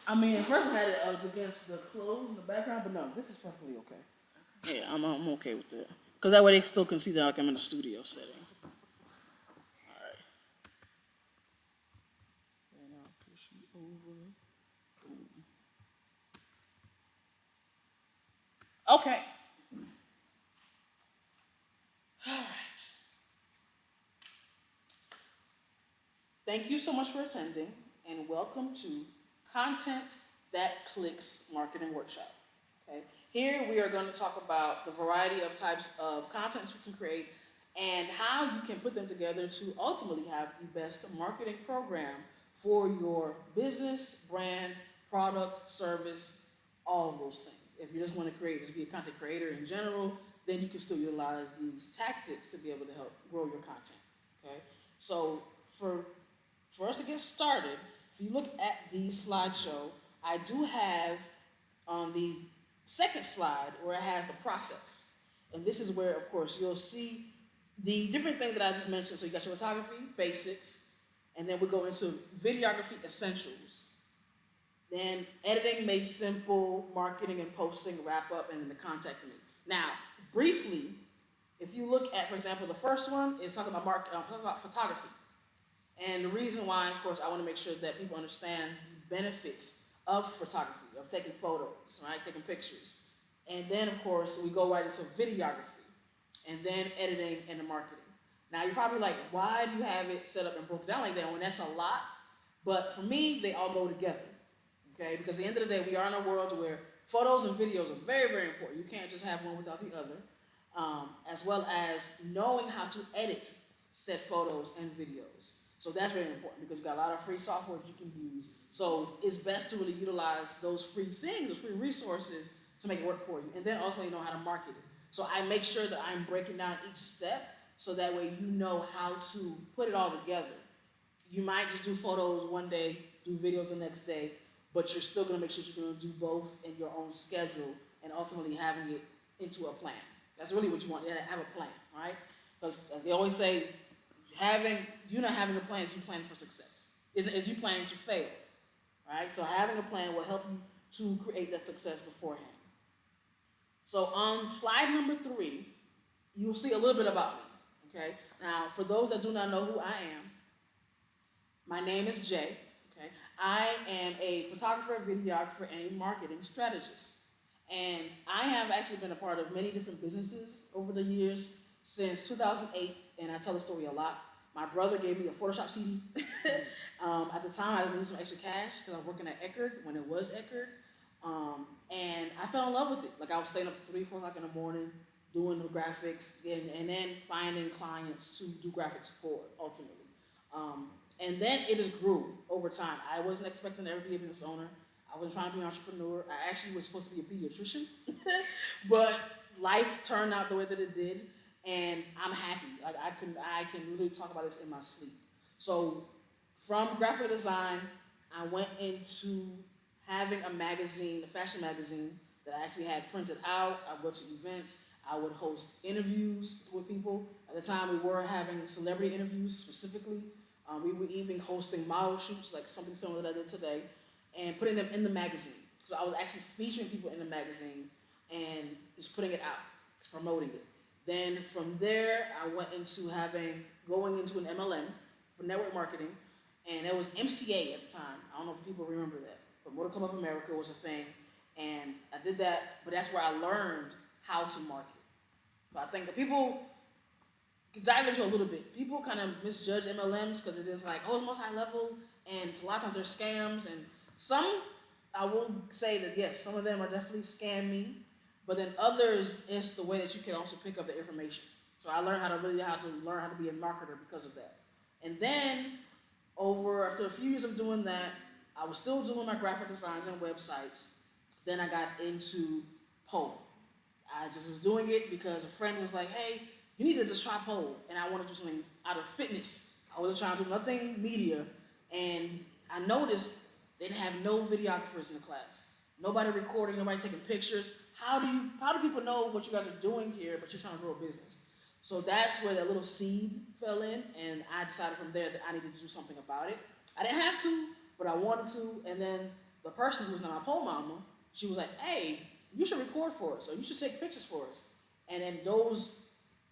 I mean, at first I had it up against the clothes in the background, but no, this is perfectly okay. Yeah, I'm okay with that. Because that way they still can see that like I'm in a studio setting. All right. Then I'll push you over. Boom. Okay. All right. Thank you so much for attending, and welcome to Content That Clicks Marketing Workshop. Okay. Here we are going to talk about the variety of types of content you can create and how you can put them together to ultimately have the best marketing program for your business, brand, product, service, all of those things. If you just want to create, just be a content creator in general, then you can still utilize these tactics to be able to help grow your content. Okay. So for for us to get started, if you look at the slideshow, I do have on the second slide where it has the process. And this is where, of course, you'll see the different things that I just mentioned. So you got your photography basics, and then we go into videography essentials. Then editing made simple, marketing and posting, wrap up, and then the contact me. Now, briefly, if you look at, for example, the first one is talking about talking about photography. And the reason why, of course, I want to make sure that people understand the benefits of photography, of taking photos, right, taking pictures. And then, of course, we go right into videography, and then editing and the marketing. Now, you're probably like, why do you have it set up and broken down like that? When that's a lot. But for me, they all go together, okay? Because at the end of the day, we are in a world where photos and videos are very, very important. You can't just have one without the other, as well as knowing how to edit said photos and videos. So that's very important because you've got a lot of free software that you can use. So it's best to really utilize those free things, those free resources to make it work for you. And then also you know how to market it. So I make sure that I'm breaking down each step so that way you know how to put it all together. You might just do photos one day, do videos the next day, but you're still going to make sure you're going to do both in your own schedule and ultimately having it into a plan. That's really what you want. You have a plan, right? Because as they always say, having you not having a plan is you planning for success. Is you planning to fail, right? So having a plan will help you to create that success beforehand. So on slide number 3, you will see a little bit about me. Okay. Now, for those that do not know who I am, my name is Jay. Okay. I am a photographer, videographer, and a marketing strategist. And I have actually been a part of many different businesses over the years since 2008, and I tell the story a lot. My brother gave me a Photoshop CD. At the time, I needed some extra cash because I was working at Eckerd when it was Eckerd. And I fell in love with it. Like I was staying up 3, 4 o'clock in the morning doing the graphics and then finding clients to do graphics for ultimately. Um, and then it just grew over time. I wasn't expecting to ever be a business owner. I was trying to be an entrepreneur. I actually was supposed to be a pediatrician, but life turned out the way that it did, and I'm happy. Like I can really talk about this in my sleep. So, from graphic design, I went into having a magazine, a fashion magazine that I actually had printed out. I would go to events. I would host interviews with people. At the time, we were having celebrity interviews specifically. We were even hosting model shoots, like something similar that I did today, and putting them in the magazine. So I was actually featuring people in the magazine and just putting it out, promoting it. Then from there, I went into going into an MLM for network marketing, and it was MCA at the time. I don't know if people remember that, but Motor Club of America was a thing, and I did that. But that's where I learned how to market. So I think that people dive into a little bit. People kind of misjudge MLMs because it is like, oh, it's multi level, and a lot of times they're scams. And some, I will say that yes, some of them are definitely scammy, but then others, it's the way that you can also pick up the information. So I learned how to learn how to be a marketer because of that. And then after a few years of doing that, I was still doing my graphic designs and websites. Then I got into pole. I just was doing it because a friend was like, hey, you need to just try pole. And I want to do something out of fitness. I wasn't trying to do nothing media. And I noticed they didn't have no videographers in the class. Nobody recording, nobody taking pictures. How do people know what you guys are doing here, but you're trying to grow a business? So that's where that little seed fell in, and I decided from there that I needed to do something about it. I didn't have to, but I wanted to, and then the person who's not my pole mama, she was like, hey, you should record for us, or you should take pictures for us. And then those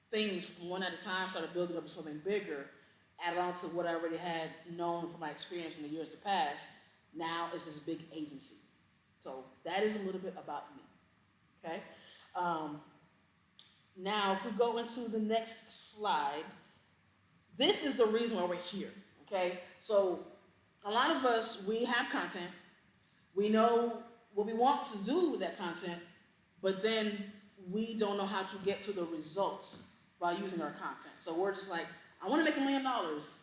things, one at a time, started building up to something bigger, added on to what I already had known from my experience in the years to pass. Now it's this big agency. So that is a little bit about me. Okay? Now, if we go into the next slide, this is the reason why we're here. Okay? So a lot of us, we have content. We know what we want to do with that content, but then we don't know how to get to the results by using our content. So we're just like, I want to make $1 million,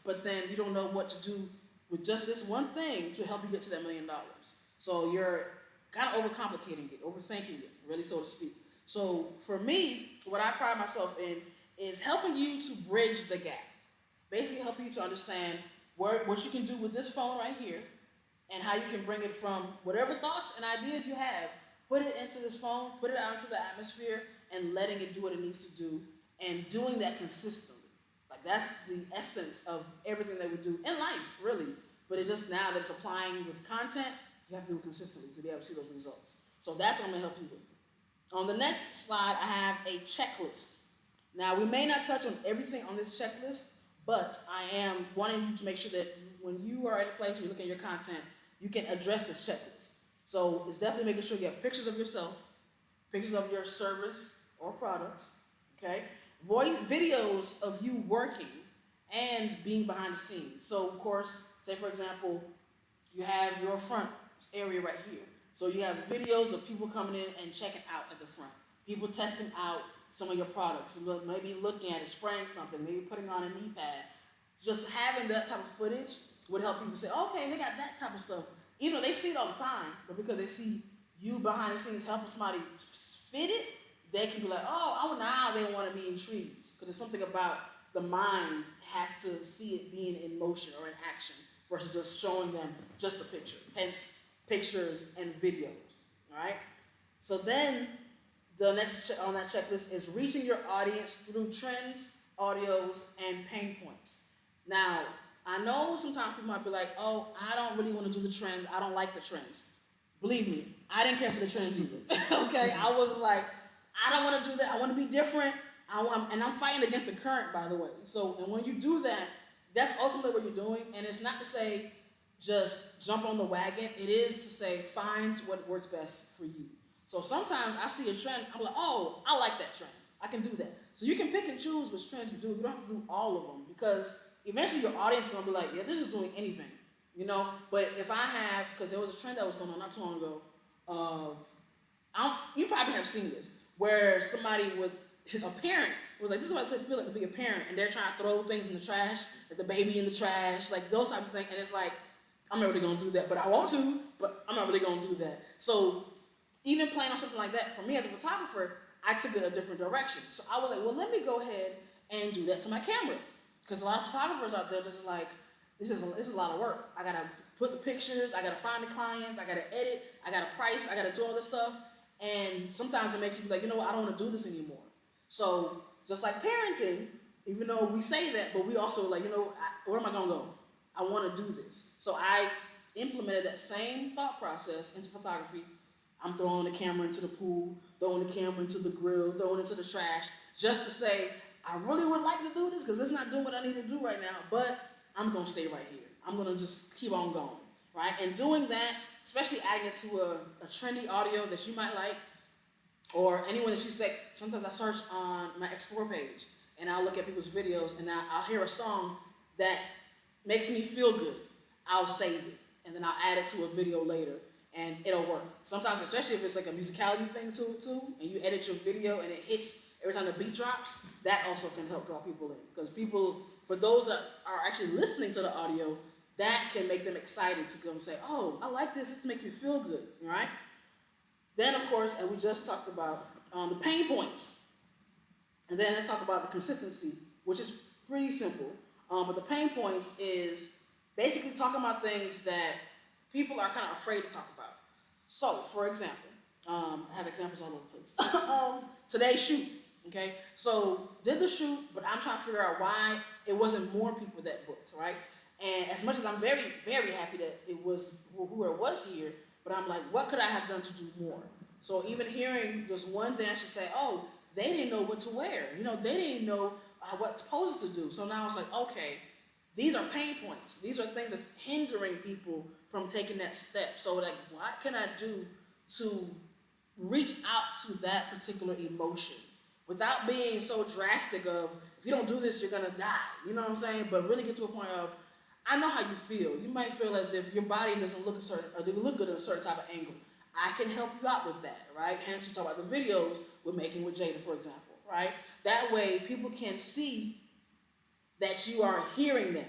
but then you don't know what to do with just this one thing to help you get to that $1 million. So you're kind of overcomplicating it, overthinking it, really, so to speak. So for me, what I pride myself in is helping you to bridge the gap. Basically helping you to understand what you can do with this phone right here, and how you can bring it from whatever thoughts and ideas you have, put it into this phone, put it out into the atmosphere, and letting it do what it needs to do, and doing that consistently. Like, that's the essence of everything that we do in life, really. But it's just now that it's applying with content, you have to do it consistently to be able to see those results. So that's what I'm going to help you with. On the next slide, I have a checklist. Now, we may not touch on everything on this checklist, but I am wanting you to make sure that when you are at a place where you look at your content, you can address this checklist. So it's definitely making sure you have pictures of yourself, pictures of your service or products, okay? Videos of you working and being behind the scenes. So, of course, say, for example, you have your front area right here. So you have videos of people coming in and checking out at the front, people testing out some of your products, maybe looking at it, spraying something, maybe putting on a knee pad. Just having that type of footage would help people say, okay, they got that type of stuff. Even though they see it all the time, but because they see you behind the scenes helping somebody fit it, they can be like, oh, now they want to be intrigued. Because it's something about the mind has to see it being in motion or in action versus just showing them just a picture. Hence, pictures and videos, all right? So then the next on that checklist is reaching your audience through trends, audios, and pain points. Now, I know sometimes people might be like, oh, I don't really want to do the trends. I don't like the trends. Believe me, I didn't care for the trends either. Okay, I was like, I don't want to do that. I want to be different. And I'm fighting against the current, by the way. So, and when you do that, that's ultimately what you're doing. And it's not to say just jump on the wagon. It is to say find what works best for you. So sometimes I see a trend, I'm like, oh, I like that trend. I can do that. So you can pick and choose which trends you do. You don't have to do all of them because eventually your audience is going to be like, yeah, they're just doing anything, you know? But if I have, because there was a trend that was going on not too long ago, you probably have seen this, where somebody with a parent was like, this is what it feels like to be a parent, and they're trying to throw things in the trash, like the baby in the trash, like those types of things, and it's like, I'm not really going to do that, but I want to, but I'm not really going to do that. So even playing on something like that, for me as a photographer, I took it a different direction. So I was like, well, let me go ahead and do that to my camera. Because a lot of photographers out there just like, this is a lot of work. I got to put the pictures, I got to find the clients, I got to edit, I got to price, I got to do all this stuff. And sometimes it makes you be like, you know what, I don't want to do this anymore. So just like parenting, even though we say that, but we also like, you know, where am I going to go? I want to do this. So I implemented that same thought process into photography. I'm throwing the camera into the pool, throwing the camera into the grill, throwing it into the trash, just to say, I really would like to do this because it's not doing what I need to do right now, but I'm going to stay right here. I'm going to just keep on going, right? And doing that, especially adding it to a trendy audio that you might like, or anyone that you say, sometimes I search on my Explore page, and I'll look at people's videos, and I'll hear a song that makes me feel good. I'll save it, and then I'll add it to a video later, and it'll work. Sometimes, especially if it's like a musicality thing to it too, and you edit your video and it hits every time the beat drops, that also can help draw people in. Because people, for those that are actually listening to the audio, that can make them excited to go and say, oh, I like this makes me feel good, all right? Then, of course, and we just talked about the pain points. And then let's talk about the consistency, which is pretty simple. But the pain points is basically talking about things that people are kind of afraid to talk about. So, for example, I have examples all over the place. Today's shoot, okay? So, did the shoot, but I'm trying to figure out why it wasn't more people that booked, right? And as much as I'm very, very happy that it was who it was here, but I'm like, what could I have done to do more? So even hearing just one dancer say, oh, they didn't know what to wear. They didn't know what poses to do. So now it's like, okay, these are pain points. These are things that's hindering people from taking that step. So like, what can I do to reach out to that particular emotion without being so drastic of, if you don't do this, you're gonna die. You know what I'm saying? But really get to a point of, I know how you feel. You might feel as if your body doesn't look a certain, or doesn't look good at a certain type of angle. I can help you out with that, right? Hence, we talk about the videos we're making with Jada, for example, right? That way, people can see that you are hearing them,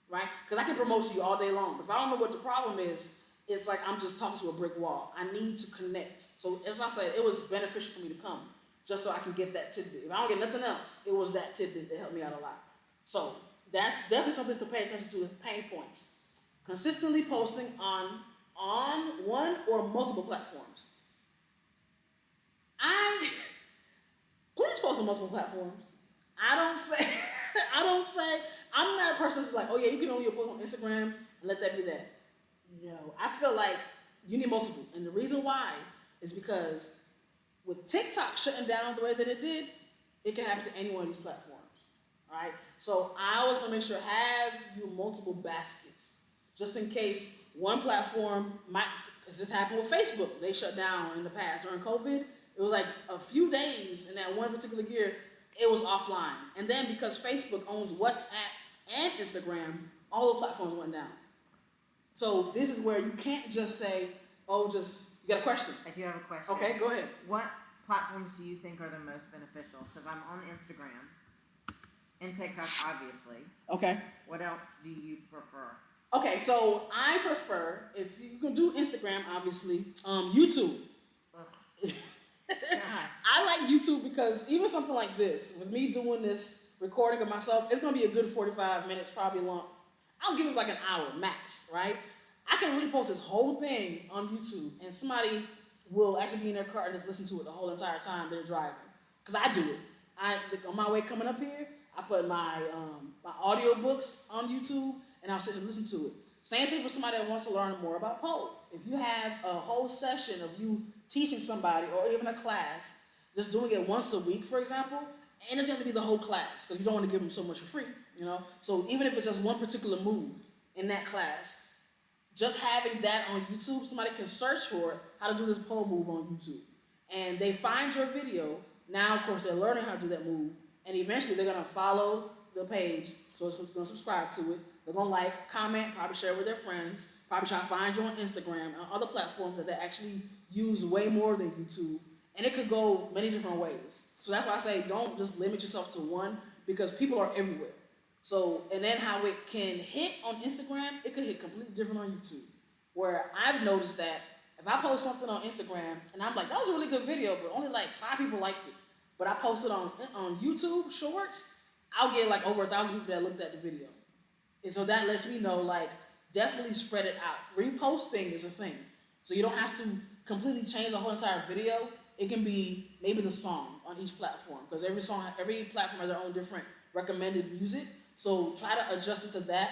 right? Because I can promote to you all day long. If I don't know what the problem is, it's like I'm just talking to a brick wall. I need to connect. So as I said, it was beneficial for me to come, just so I can get that tidbit. If I don't get nothing else, it was that tidbit that helped me out a lot. So that's definitely something to pay attention to, pain points. Consistently posting on one or multiple platforms. Please post on multiple platforms. I don't say, I'm not a person that's like, oh yeah, you can only post on Instagram and let that be that. No, I feel like you need multiple. And the reason why is because with TikTok shutting down the way that it did, it can happen to any one of these platforms. All right? So I always want to make sure have you multiple baskets. Just in case one platform might, because this happened with Facebook. They shut down in the past during COVID. It was like a few days in that one particular year, it was offline. And then because Facebook owns WhatsApp and Instagram, all the platforms went down. So this is where you can't just say, oh, you got a question? I do have a question. Okay, go ahead. What platforms do you think are the most beneficial? Because I'm on Instagram and TikTok, obviously. Okay. What else do you prefer? Okay, so I prefer, if you can do Instagram, obviously, YouTube. I like YouTube because even something like this, with me doing this recording of myself, it's going to be a good 45 minutes, probably long. I'll give it like an hour max, right? I can really post this whole thing on YouTube, and somebody will actually be in their car and just listen to it the whole entire time they're driving. Because I do it. On my way coming up here, I put my audio books on YouTube, and I'll sit and listen to it. Same thing for somebody that wants to learn more about pole. If you have a whole session of you teaching somebody, or even a class, just doing it once a week, for example, and it doesn't have to be the whole class, because you don't want to give them so much for free, So even if it's just one particular move in that class, just having that on YouTube, somebody can search for it, how to do this pole move on YouTube. And they find your video. Now, of course, they're learning how to do that move, and eventually they're going to follow the page, so it's going to subscribe to it. They're going to like, comment, probably share it with their friends, probably try to find you on Instagram and other platforms that they actually use way more than YouTube. And it could go many different ways. So that's why I say don't just limit yourself to one, because people are everywhere. So, and then how it can hit on Instagram, it could hit completely different on YouTube. Where I've noticed that if I post something on Instagram and I'm like, that was a really good video, but only like 5 people liked it. But I posted on YouTube Shorts, I'll get like over 1,000 people that looked at the video. And so that lets me know, like, definitely spread it out. Reposting is a thing. So you don't have to completely change the whole entire video. It can be maybe the song on each platform, because every platform has their own different recommended music. So try to adjust it to that,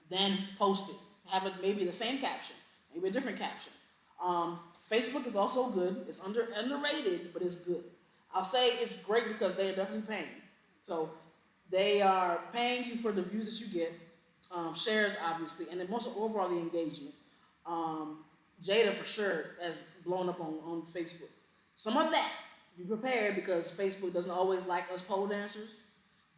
then post it. Have it maybe the same caption, maybe a different caption. Facebook is also good. It's underrated, but it's good. I'll say it's great because they are definitely paying. So they are paying you for the views that you get, shares obviously, and then most overall the engagement. Jada for sure has blown up on Facebook. Some of that, be prepared, because Facebook doesn't always like us pole dancers.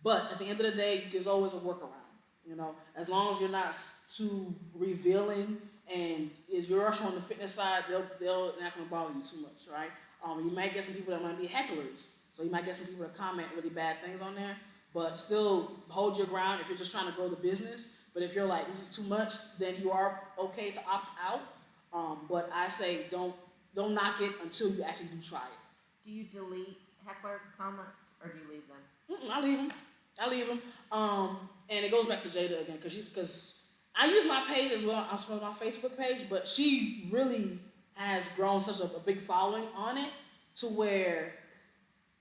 But at the end of the day, there's always a workaround. As long as you're not too revealing and you're on the fitness side, they're not going to bother you too much, right? You might get some people that might be hecklers, so you might get some people that comment really bad things on there. But still hold your ground if you're just trying to grow the business. But if you're like, this is too much, then you are okay to opt out. But I say don't knock it until you actually do try it. Do you delete heckler comments, or do you leave them? I leave them. And it goes back to Jada again, because I use my page as well as for my Facebook page, but she really has grown such a big following on it, to where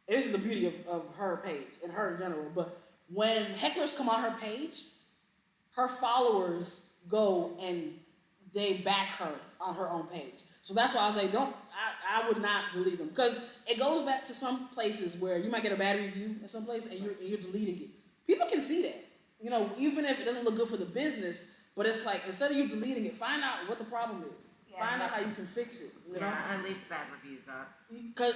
this is the beauty of her page and her in general. But when hecklers come on her page, her followers go and they back her on her own page. So that's why I say I would not delete them, because it goes back to some places where you might get a bad review in some place and you're deleting it. People can see that, even if it doesn't look good for the business. But it's like, instead of you deleting it, find out what the problem is. Yeah, find out how you can fix it. I leave bad reviews up.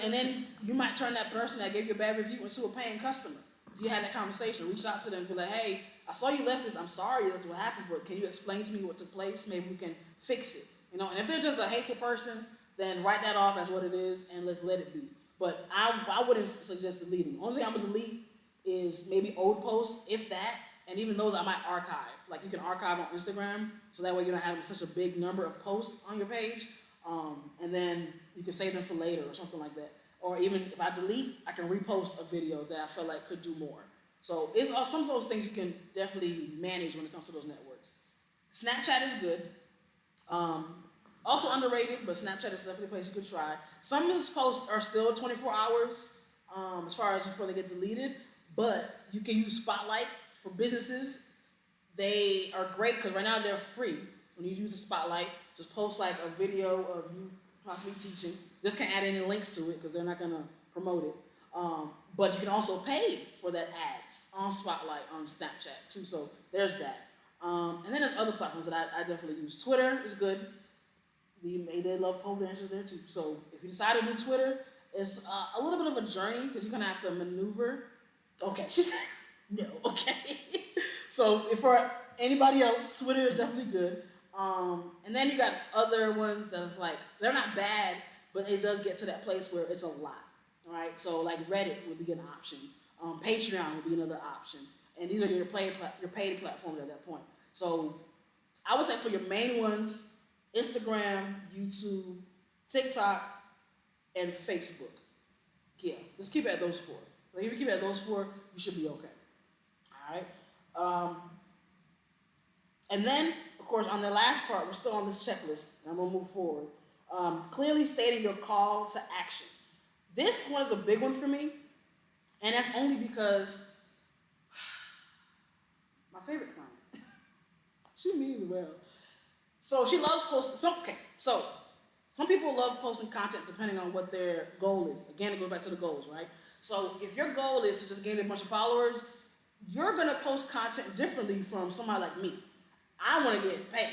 And then you might turn that person that gave you a bad review into a paying customer. If you had that conversation, reach out to them and be like, hey, I saw you left this. I'm sorry that's what happened, but can you explain to me what took place? Maybe we can fix it. And if they're just a hateful person, then write that off as what it is and let's let it be. But I wouldn't suggest deleting. The only thing I'm going to delete is maybe old posts, if that. And even those I might archive. Like, you can archive on Instagram, so that way you don't have such a big number of posts on your page. And then you can save them for later or something like that. Or even if I delete, I can repost a video that I feel like could do more. So it's some of those things you can definitely manage when it comes to those networks. Snapchat is good. Also underrated, but Snapchat is definitely a place you could try. Some of those posts are still 24 hours as far as before they get deleted, but you can use Spotlight for businesses. They are great because right now they're free. When you use the Spotlight, just post like a video of you possibly teaching. Just can't add any links to it because they're not going to promote it. But you can also pay for that ads on Spotlight on Snapchat too. So there's that. And then there's other platforms that I definitely use. Twitter is good. They love pole dancers there too. So if you decide to do Twitter, it's a little bit of a journey because you're going to have to maneuver. Okay, she said no, okay. So if for anybody else, Twitter is definitely good. And then you got other ones that's like, they're not bad, but it does get to that place where it's a lot, all right? So like Reddit would be an option. Patreon would be another option. And these are your paid platforms at that point. So I would say for your main ones, Instagram, YouTube, TikTok, and Facebook. Yeah, just keep it at those four. Like if you keep it at those four, you should be okay. All right. And then, of course, on the last part, we're still on this checklist. And I'm going to move forward. Clearly stating your call to action. This one is a big one for me. And that's only because my favorite client, she means well. So she loves posting. So some people love posting content depending on what their goal is. Again, it goes back to the goals, right? So if your goal is to just gain a bunch of followers, you're going to post content differently from somebody like me. I want to get paid.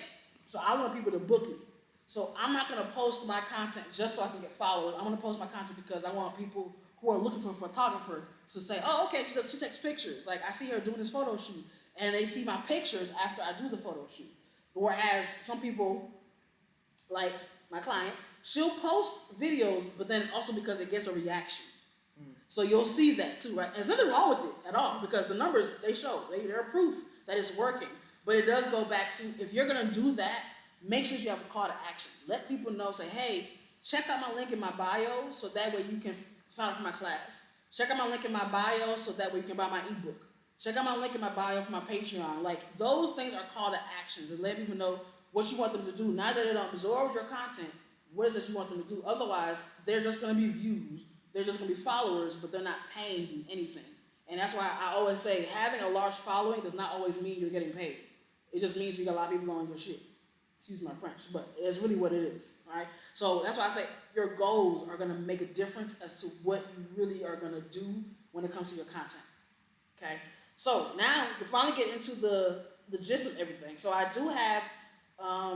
So I want people to book me. So I'm not going to post my content just so I can get followers. I'm going to post my content because I want people who are looking for a photographer to say, oh, okay, she takes pictures. Like, I see her doing this photo shoot. And they see my pictures after I do the photo shoot. Whereas some people, like my client, she'll post videos, but then it's also because it gets a reaction. So you'll see that too, right? And there's nothing wrong with it at all because the numbers, they show. They're proof that it's working. But it does go back to, if you're going to do that, make sure you have a call to action. Let people know, say, hey, check out my link in my bio so that way you can sign up for my class. Check out my link in my bio so that way you can buy my ebook. Check out my link in my bio for my Patreon. Like, those things are call to actions and let people know what you want them to do. Now that they don't absorb your content, what is it you want them to do? Otherwise, they're just going to be views. They're just going to be followers, but they're not paying you anything. And that's why I always say having a large following does not always mean you're getting paid. It just means you got a lot of people on your shit. Excuse my French, but it's really what it is, right? So that's why I say your goals are going to make a difference as to what you really are going to do when it comes to your content, okay? So now to finally get into the gist of everything. So I do have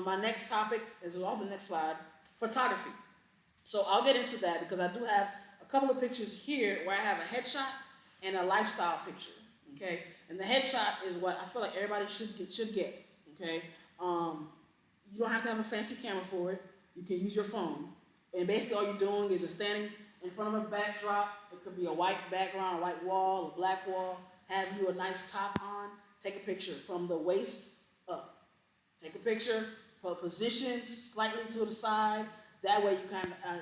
my next topic is on the next slide, photography. So I'll get into that because I do have a couple of pictures here where I have a headshot and a lifestyle picture, okay? And the headshot is what I feel like everybody should get, okay? You don't have to have a fancy camera for it. You can use your phone. And basically all you're doing is just standing in front of a backdrop. It could be a white background, a white wall, a black wall. Have you a nice top on. Take a picture from the waist up. Take a picture, position slightly to the side. That way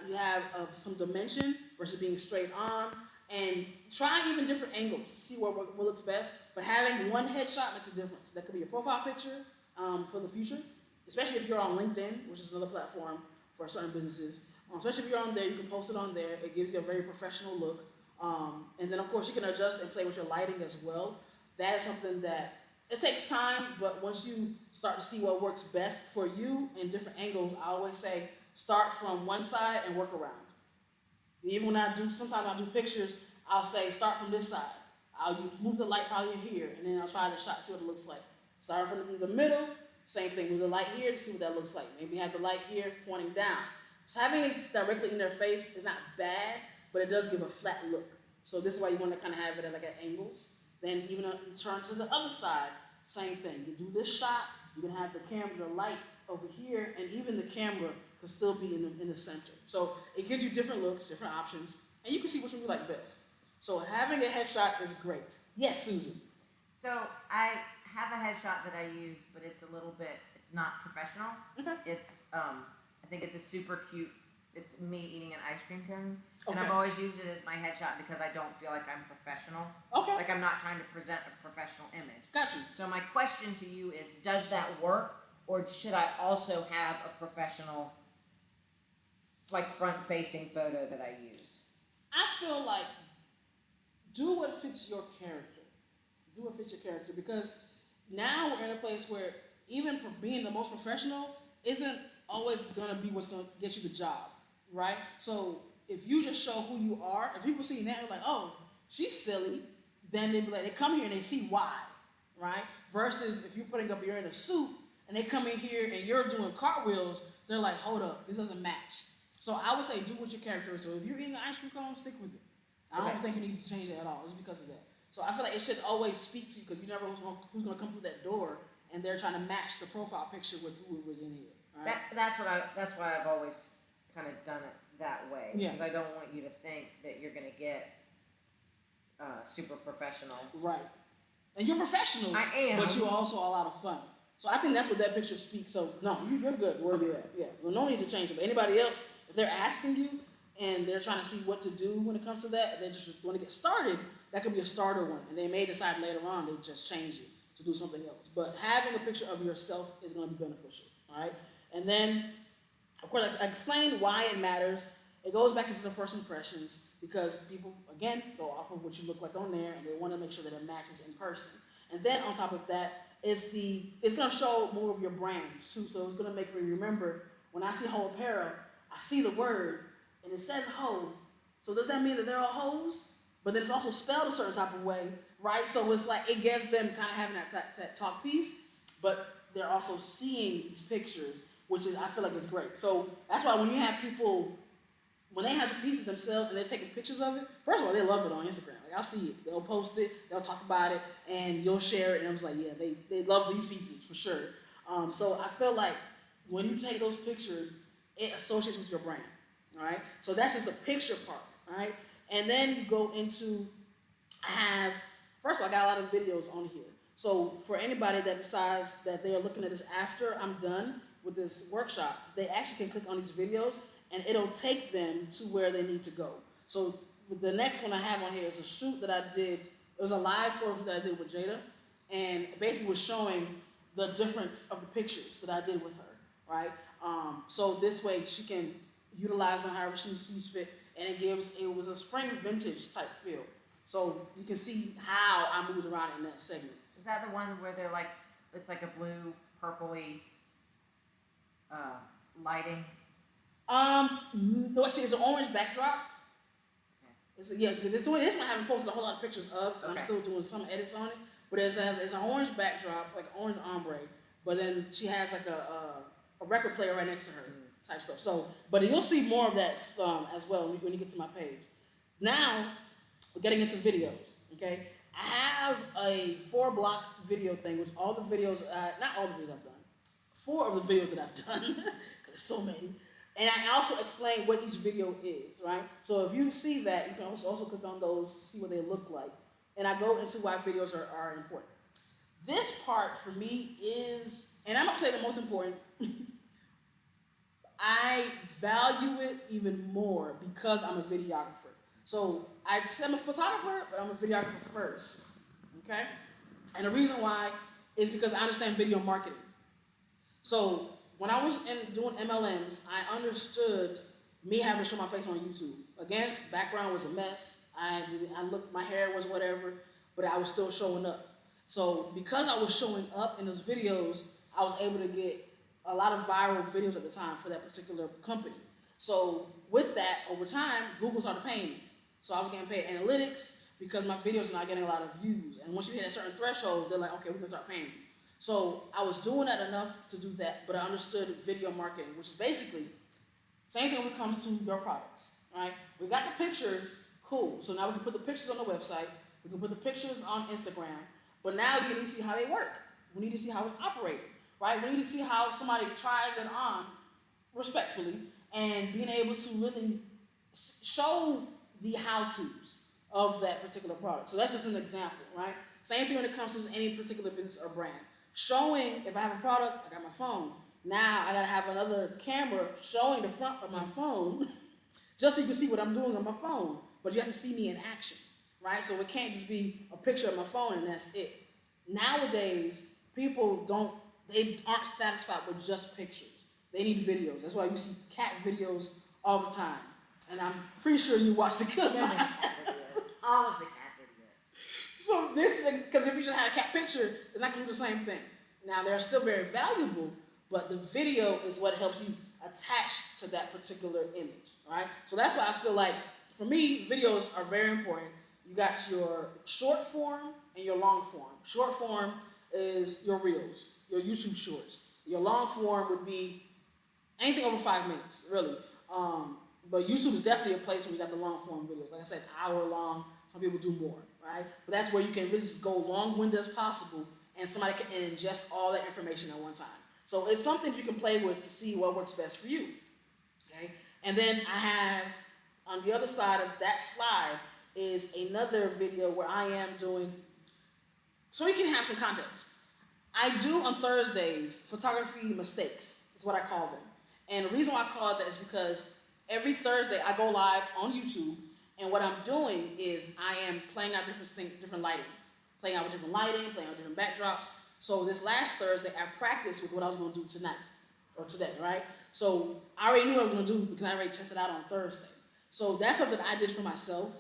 you have some dimension versus being straight on. And try even different angles to see what looks best. But having one headshot makes a difference. That could be a profile picture for the future, especially if you're on LinkedIn, which is another platform for certain businesses. Especially if you're on there, you can post it on there. It gives you a very professional look. And then, of course, you can adjust and play with your lighting as well. That is something that It takes time, but once you start to see what works best for you in different angles, I always say start from one side and work around. Even when I do, sometimes I do pictures, I'll say start from this side. I'll move the light probably here, and then I'll try the shot, see what it looks like. Start from the middle, same thing. Move the light here to see what that looks like. Maybe have the light here pointing down. So having it directly in their face is not bad, but it does give a flat look. So this is why you want to kind of have it at like at angles. Then even turn to the other side, same thing. You do this shot, you can have the camera, the light over here, and even the camera could still be in the center. So it gives you different looks, different options, and you can see which one you like best. So having a headshot is great. Yes, Susan. So I have a headshot that I use, but it's a little bit, it's not professional. Okay. It's, I think it's a super cute, it's me eating an ice cream cone. And Okay. I've always used it as my headshot because I don't feel like I'm professional. Okay. Like I'm not trying to present a professional image. Got you. So my question to you is, does that work? Or should I also have a professional, like front-facing photo that I use? I feel like do what fits your character. Do what fits your character, because now we're in a place where even being the most professional isn't always gonna be what's gonna get you the job, right? So if you just show who you are, if people see that, they're like, oh, she's silly, then they be like, they come here and they see why, right? Versus if you're putting up, you're in a suit, and they come in here and you're doing cartwheels, they're like, hold up, this doesn't match. So I would say do what your character is. So if you're eating an ice cream cone, stick with it. I don't think you need to change it at all, just because of that. So I feel like it should always speak to you, because you never know who's going to come through that door, and they're trying to match the profile picture with whoever's in here. Right? That's why I've always kind of done it that way. Yeah. Because I don't want you to think that you're going to get super professional. Right. And you're professional, I am. but you're also a lot of fun. So I think that's what that picture speaks. So no, you're good where you're at. Yeah. Well, no need to change it. But anybody else, if they're asking you and they're trying to see what to do when it comes to that, if they just want to get started, that could be a starter one. And they may decide later on they just change it to do something else. But having a picture of yourself is going to be beneficial. All right. And then, of course, I explained why it matters. It goes back into the first impressions, because people, again, go off of what you look like on there, and they want to make sure that it matches in person. And then on top of that, it's going to show more of your brand too. So it's going to make me remember when I see hoe apparel, I see the word and it says hoe. So does that mean that they're all hoes? But then it's also spelled a certain type of way, right? So it's like it gets them kind of having that talk piece, but they're also seeing these pictures, which is, I feel like is great. So that's why when you have people, when they have the pieces themselves and they're taking pictures of it, first of all, they love it on Instagram. Like, I'll see it. They'll post it, they'll talk about it, and you'll share it. And I was like, yeah, they love these pieces for sure. So I feel like when you take those pictures, it associates with your brand, all right? So that's just the picture part, all right? And then you go into first of all, I got a lot of videos on here. So for anybody that decides that they are looking at this after I'm done with this workshop, they actually can click on these videos and it'll take them to where they need to go. So the next one I have on here is a shoot that I did. It was a live photo that I did with Jada, and it basically was showing the difference of the pictures that I did with her, right? So this way she can utilize them however she sees fit, and it was a spring vintage type feel. So you can see how I moved around in that segment. Is that the one where they're like, it's like a blue, purpley lighting? No, actually, it's an orange backdrop. Okay. Because this one I haven't posted a whole lot of pictures of, because I'm still doing some edits on it. But it's an orange backdrop, like orange ombre. But then she has like a record player right next to her, type stuff. So, but you'll see more of that as well when you get to my page. Now, we're getting into videos. Okay, I have a 4-block video thing, which all the videos, not all the videos I've done, 4 of the videos that I've done, because there's so many. And I also explain what each video is, right? So if you see that, you can also click on those to see what they look like. And I go into why videos are important. This part for me is, and I'm not gonna say the most important, I value it even more because I'm a videographer. So I'm a photographer, but I'm a videographer first, okay? And the reason why is because I understand video marketing. So when I was doing MLMs, I understood me having to show my face on YouTube. Again, background was a mess. My hair was whatever, but I was still showing up. So because I was showing up in those videos, I was able to get a lot of viral videos at the time for that particular company. So with that, over time, Google started paying me. So I was getting paid analytics because my videos are not getting a lot of views. And once you hit a certain threshold, they're like, okay, we can start paying you. So I was doing that enough to do that, but I understood video marketing, which is basically same thing when it comes to your products, right? We got the pictures, cool. So now we can put the pictures on the website. We can put the pictures on Instagram. But now we need to see how they work. We need to see how we operate, right? We need to see how somebody tries it on respectfully and being able to really show the how-tos of that particular product. So that's just an example, right? Same thing when it comes to any particular business or brand. Showing, if I have a product, I got my phone. Now I gotta have another camera showing the front of my phone just so you can see what I'm doing on my phone. But you have to see me in action, right? So it can't just be a picture of my phone and that's it. Nowadays, people aren't satisfied with just pictures. They need videos. That's why you see cat videos all the time. And I'm pretty sure you watch the cat videos. All of the cat videos. So this is, because if you just had a cat picture, it's not gonna do the same thing. Now they're still very valuable, but the video is what helps you attach to that particular image, right? So that's why I feel like, for me, videos are very important. You got your short form and your long form. Short form is your reels, your YouTube shorts. Your long form would be anything over 5 minutes, really. But YouTube is definitely a place where you got the long form videos. Like I said, hour long. Some people do more, right? But that's where you can really just go long-winded as possible, and somebody can ingest all that information at one time. So it's something you can play with to see what works best for you, okay? And then I have, on the other side of that slide, is another video where I am doing, so you can have some context. I do on Thursdays photography mistakes, is what I call them. And the reason why I call it that is because every Thursday I go live on YouTube, and what I'm doing is I am playing out different lighting, playing out with different lighting, playing out with different backdrops. So this last Thursday I practiced with what I was going to do tonight, or today, right? So I already knew what I was going to do because I already tested out on Thursday. So that's something I did for myself,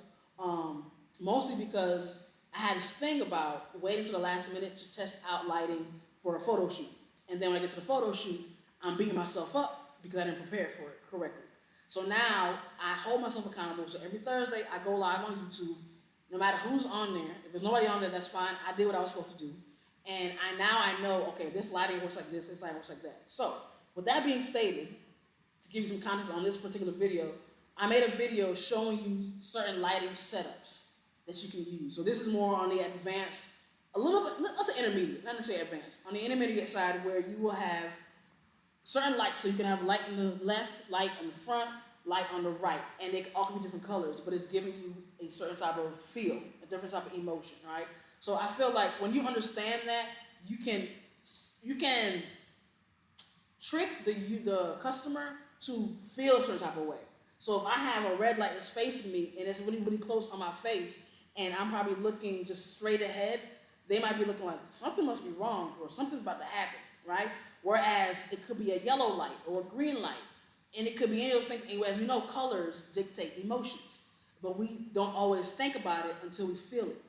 mostly because I had this thing about waiting to the last minute to test out lighting for a photo shoot. And then when I get to the photo shoot, I'm beating myself up because I didn't prepare for it correctly. So now I hold myself accountable. So every Thursday I go live on YouTube, no matter who's on there. If there's nobody on there, that's fine. I did what I was supposed to do. And now I know, okay, this lighting works like this lighting works like that. So with that being stated, to give you some context on this particular video, I made a video showing you certain lighting setups that you can use. So this is more on the advanced, a little bit, let's say intermediate, not necessarily advanced. On the intermediate side where you will have certain lights, so you can have light in the left, light in the front, light on the right, and they all can be different colors, but it's giving you a certain type of feel, a different type of emotion, right? So I feel like when you understand that, you can trick the customer to feel a certain type of way. So if I have a red light that's facing me and it's really, really close on my face, and I'm probably looking just straight ahead, they might be looking like something must be wrong or something's about to happen, right? Whereas it could be a yellow light or a green light, and it could be any of those things. And as we know, colors dictate emotions, but we don't always think about it until we feel it.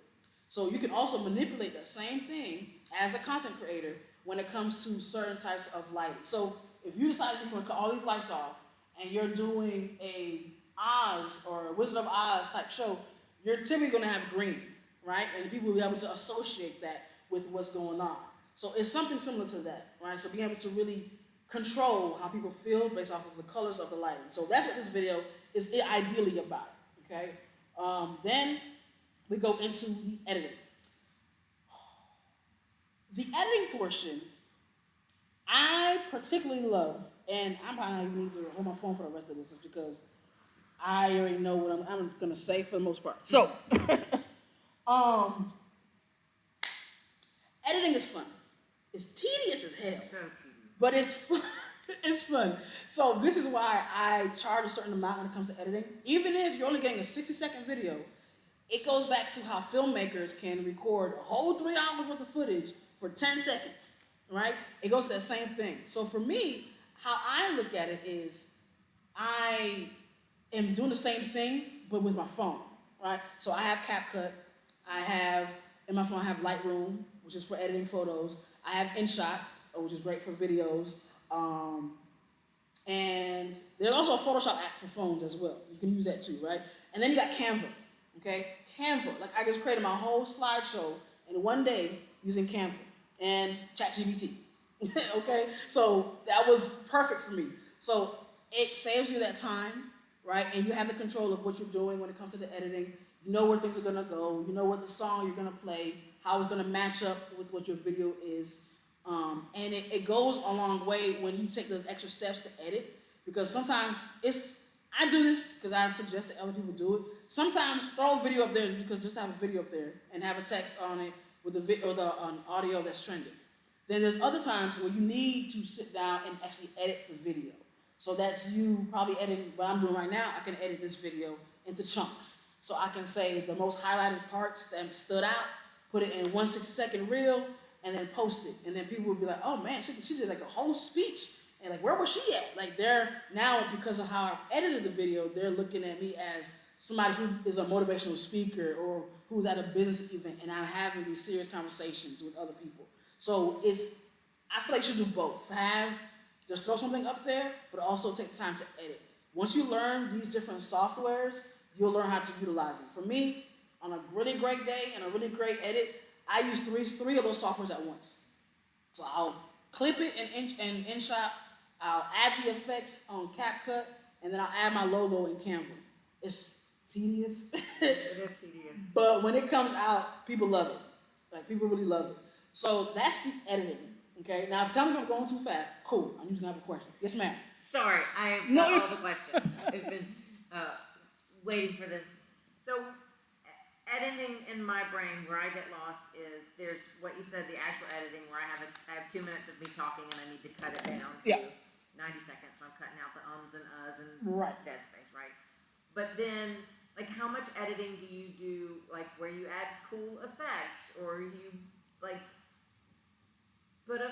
So you can also manipulate that same thing as a content creator when it comes to certain types of lighting. So if you decide to cut all these lights off and you're doing a Oz or a Wizard of Oz type show, you're typically going to have green, right? And people will be able to associate that with what's going on. So it's something similar to that, right? So being able to really control how people feel based off of the colors of the lighting. So that's what this video is ideally about, okay? Then we go into the editing. The editing portion, I particularly love, and I'm probably not even need to hold my phone for the rest of this, is because I already know what I'm going to say for the most part. So, editing is fun. It's tedious as hell, but it's fun. It's fun. So this is why I charge a certain amount when it comes to editing. Even if you're only getting a 60-second video, it goes back to how filmmakers can record a whole 3 hours worth of footage for 10 seconds, right? It goes to that same thing. So for me, how I look at it is I am doing the same thing, but with my phone, right? So I have CapCut. In my phone, I have Lightroom, which is for editing photos. I have InShot, which is great for videos. And there's also a Photoshop app for phones as well. You can use that too, right? And then you got Canva, okay? Canva, like I just created my whole slideshow in one day using Canva and ChatGPT, okay? So that was perfect for me. So it saves you that time, right? And you have the control of what you're doing when it comes to the editing. You know where things are gonna go. You know what the song you're gonna play, how it's gonna match up with what your video is. And it goes a long way when you take those extra steps to edit, because sometimes I do this because I suggest that other people do it. Sometimes throw a video up there because just have a video up there and have a text on it with an audio that's trending. Then there's other times where you need to sit down and actually edit the video. So that's you probably editing what I'm doing right now. I can edit this video into chunks. So I can say the most highlighted parts that stood out, put it in 1/60-second reel, and then post it. And then people would be like, oh man, she did like a whole speech. And like, where was she at? Like they're now, because of how I edited the video, they're looking at me as somebody who is a motivational speaker or who's at a business event, and I'm having these serious conversations with other people. So I feel like you should do both. Just throw something up there, but also take the time to edit. Once you learn these different softwares, you'll learn how to utilize them. For me, on a really great day and a really great edit, I use three of those softwares at once. So I'll clip it in InShot, I'll add the effects on CapCut, and then I'll add my logo in Canva. It's tedious. It is tedious. But when it comes out, people love it. Like, people really love it. So that's the editing, okay? Now, tell me if I'm going too fast. Cool, I'm just gonna have a question. Yes, ma'am. Sorry, I have all the questions. I've been waiting for this. So, editing in my brain, where I get lost is there's what you said, the actual editing, where I have 2 minutes of me talking and I need to cut it down to 90 seconds. So I'm cutting out the ums and uhs and dead space, right? But then, like, how much editing do you do, like, where you add cool effects, or you, like, put a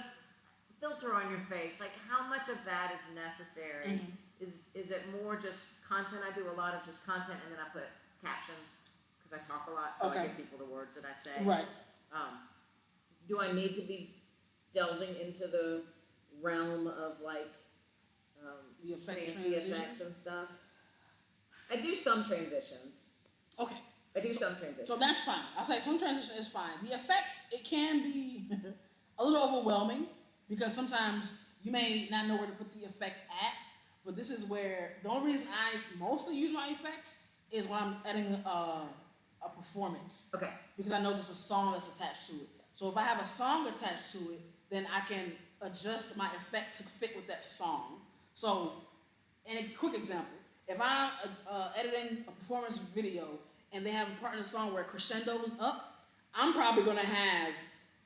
filter on your face? Like, how much of that is necessary? Mm-hmm. Is it more just content? I do a lot of just content, and then I put captions, because I talk a lot, so I give people the words that I say. Right. Do I need to be delving into the realm of, like, the fancy effects and stuff? I do some transitions. Okay. I do some transitions. So that's fine. I'll say some transition is fine. The effects, it can be a little overwhelming, because sometimes you may not know where to put the effect at, but this is where the only reason I mostly use my effects is when I'm editing a performance. Okay. Because I know there's a song that's attached to it. So if I have a song attached to it, then I can adjust my effect to fit with that song. So, and a quick example, if I'm editing a performance video and they have a part in the song where crescendo is up, I'm probably going to have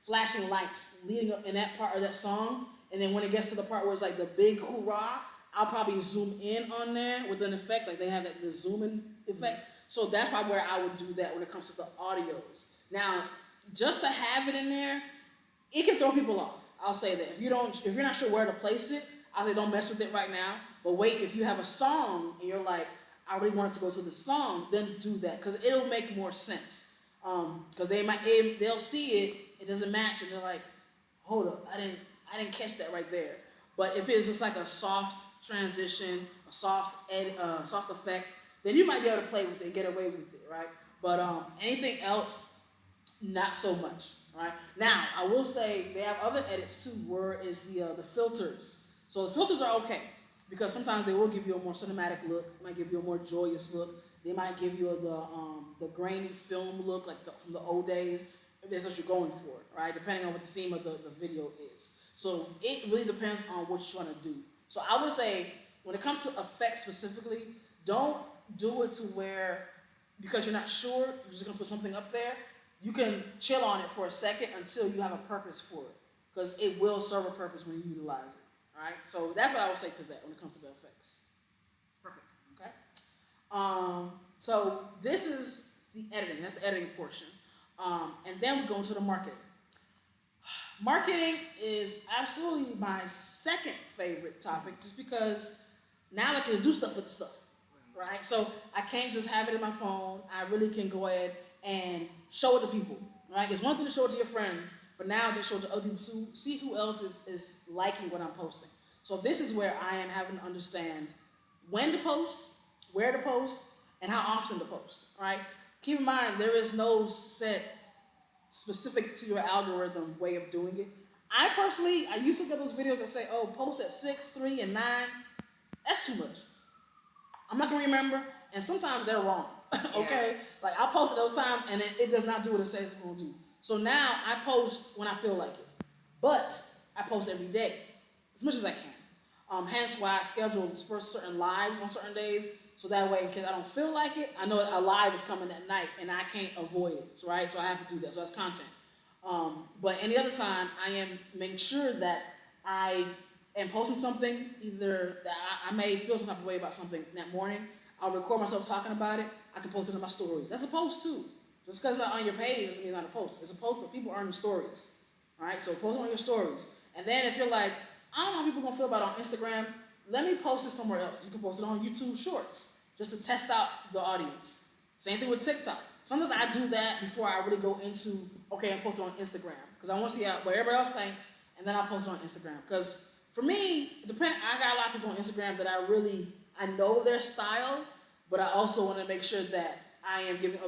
flashing lights leading up in that part of that song, and then when it gets to the part where it's like the big hoorah, I'll probably zoom in on there with an effect, like they have like the zoom in effect. So that's probably where I would do that when it comes to the audios. Now, just to have it in there, it can throw people off. I'll say that. If you're not sure where to place it, I'll say don't mess with it right now. But wait, if you have a song and you're like, I really want it to go to the song, then do that, because it'll make more sense. Because they'll see it doesn't match, and they're like, hold up, I didn't catch that right there. But if it's just like a soft transition, a soft effect, then you might be able to play with it and get away with it, right? But anything else, not so much, right? Now, I will say they have other edits too, where is the filters. So the filters are okay, because sometimes they will give you a more cinematic look, might give you a more joyous look. They might give you the grainy film look, like from the old days, if that's what you're going for, right? Depending on what the theme of the video is. So it really depends on what you're trying to do. So I would say, when it comes to effects specifically, don't do it to where, because you're not sure, you're just gonna put something up there. You can chill on it for a second until you have a purpose for it, because it will serve a purpose when you utilize it. All right, so that's what I would say to that when it comes to the effects. Perfect. Okay. So this is the editing. That's the editing portion. And then we go into the marketing. Marketing is absolutely my second favorite topic, just because now I can do stuff with the stuff, right? So I can't just have it in my phone. I really can go ahead and show it to people, right? It's one thing to show it to your friends, but now they show to other people to see who else is liking what I'm posting. So this is where I am having to understand when to post, where to post, and how often to post. All right. Keep in mind there is no set specific to your algorithm way of doing it. I used to get those videos that say, oh, post at 6, 3, and 9. That's too much. I'm not gonna remember, and sometimes they're wrong. Okay, like I'll post at those times, and it does not do what it says it's gonna do. So now I post when I feel like it, but I post every day, as much as I can. Hence why I schedule certain lives on certain days, so that way, in case I don't feel like it, I know a live is coming that night, and I can't avoid it, right? So I have to do that. So that's content. But any other time, I am making sure that I am posting something, either that I may feel some type of way about something that morning. I'll record myself talking about it. I can post it in my stories. That's a post too. Just because it's not on your page doesn't mean it's not a post. It's a post, but people are in the stories. All right, so post it on your stories. And then if you're like, I don't know how people are gonna feel about it on Instagram, let me post it somewhere else. You can post it on YouTube Shorts, just to test out the audience. Same thing with TikTok. Sometimes I do that before I really go into, okay, I'm posting on Instagram, because I want to see what everybody else thinks, and then I'll post it on Instagram. Because for me, I got a lot of people on Instagram that I know their style, but I also want to make sure that I am giving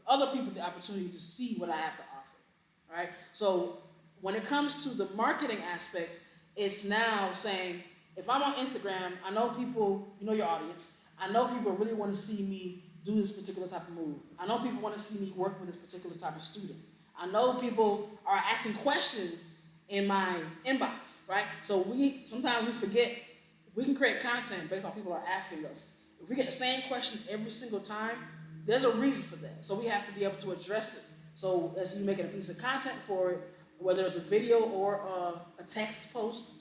other people the opportunity to see what I have to offer, right? So when it comes to the marketing aspect, it's now saying, if I'm on Instagram, I know people, you know your audience, I know people really want to see me do this particular type of move. I know people want to see me work with this particular type of student. I know people are asking questions in my inbox, right? So sometimes we forget we can create content based on people are asking us. If we get the same question every single time, there's a reason for that. So we have to be able to address it. So as you making a piece of content for it, whether it's a video or a text post,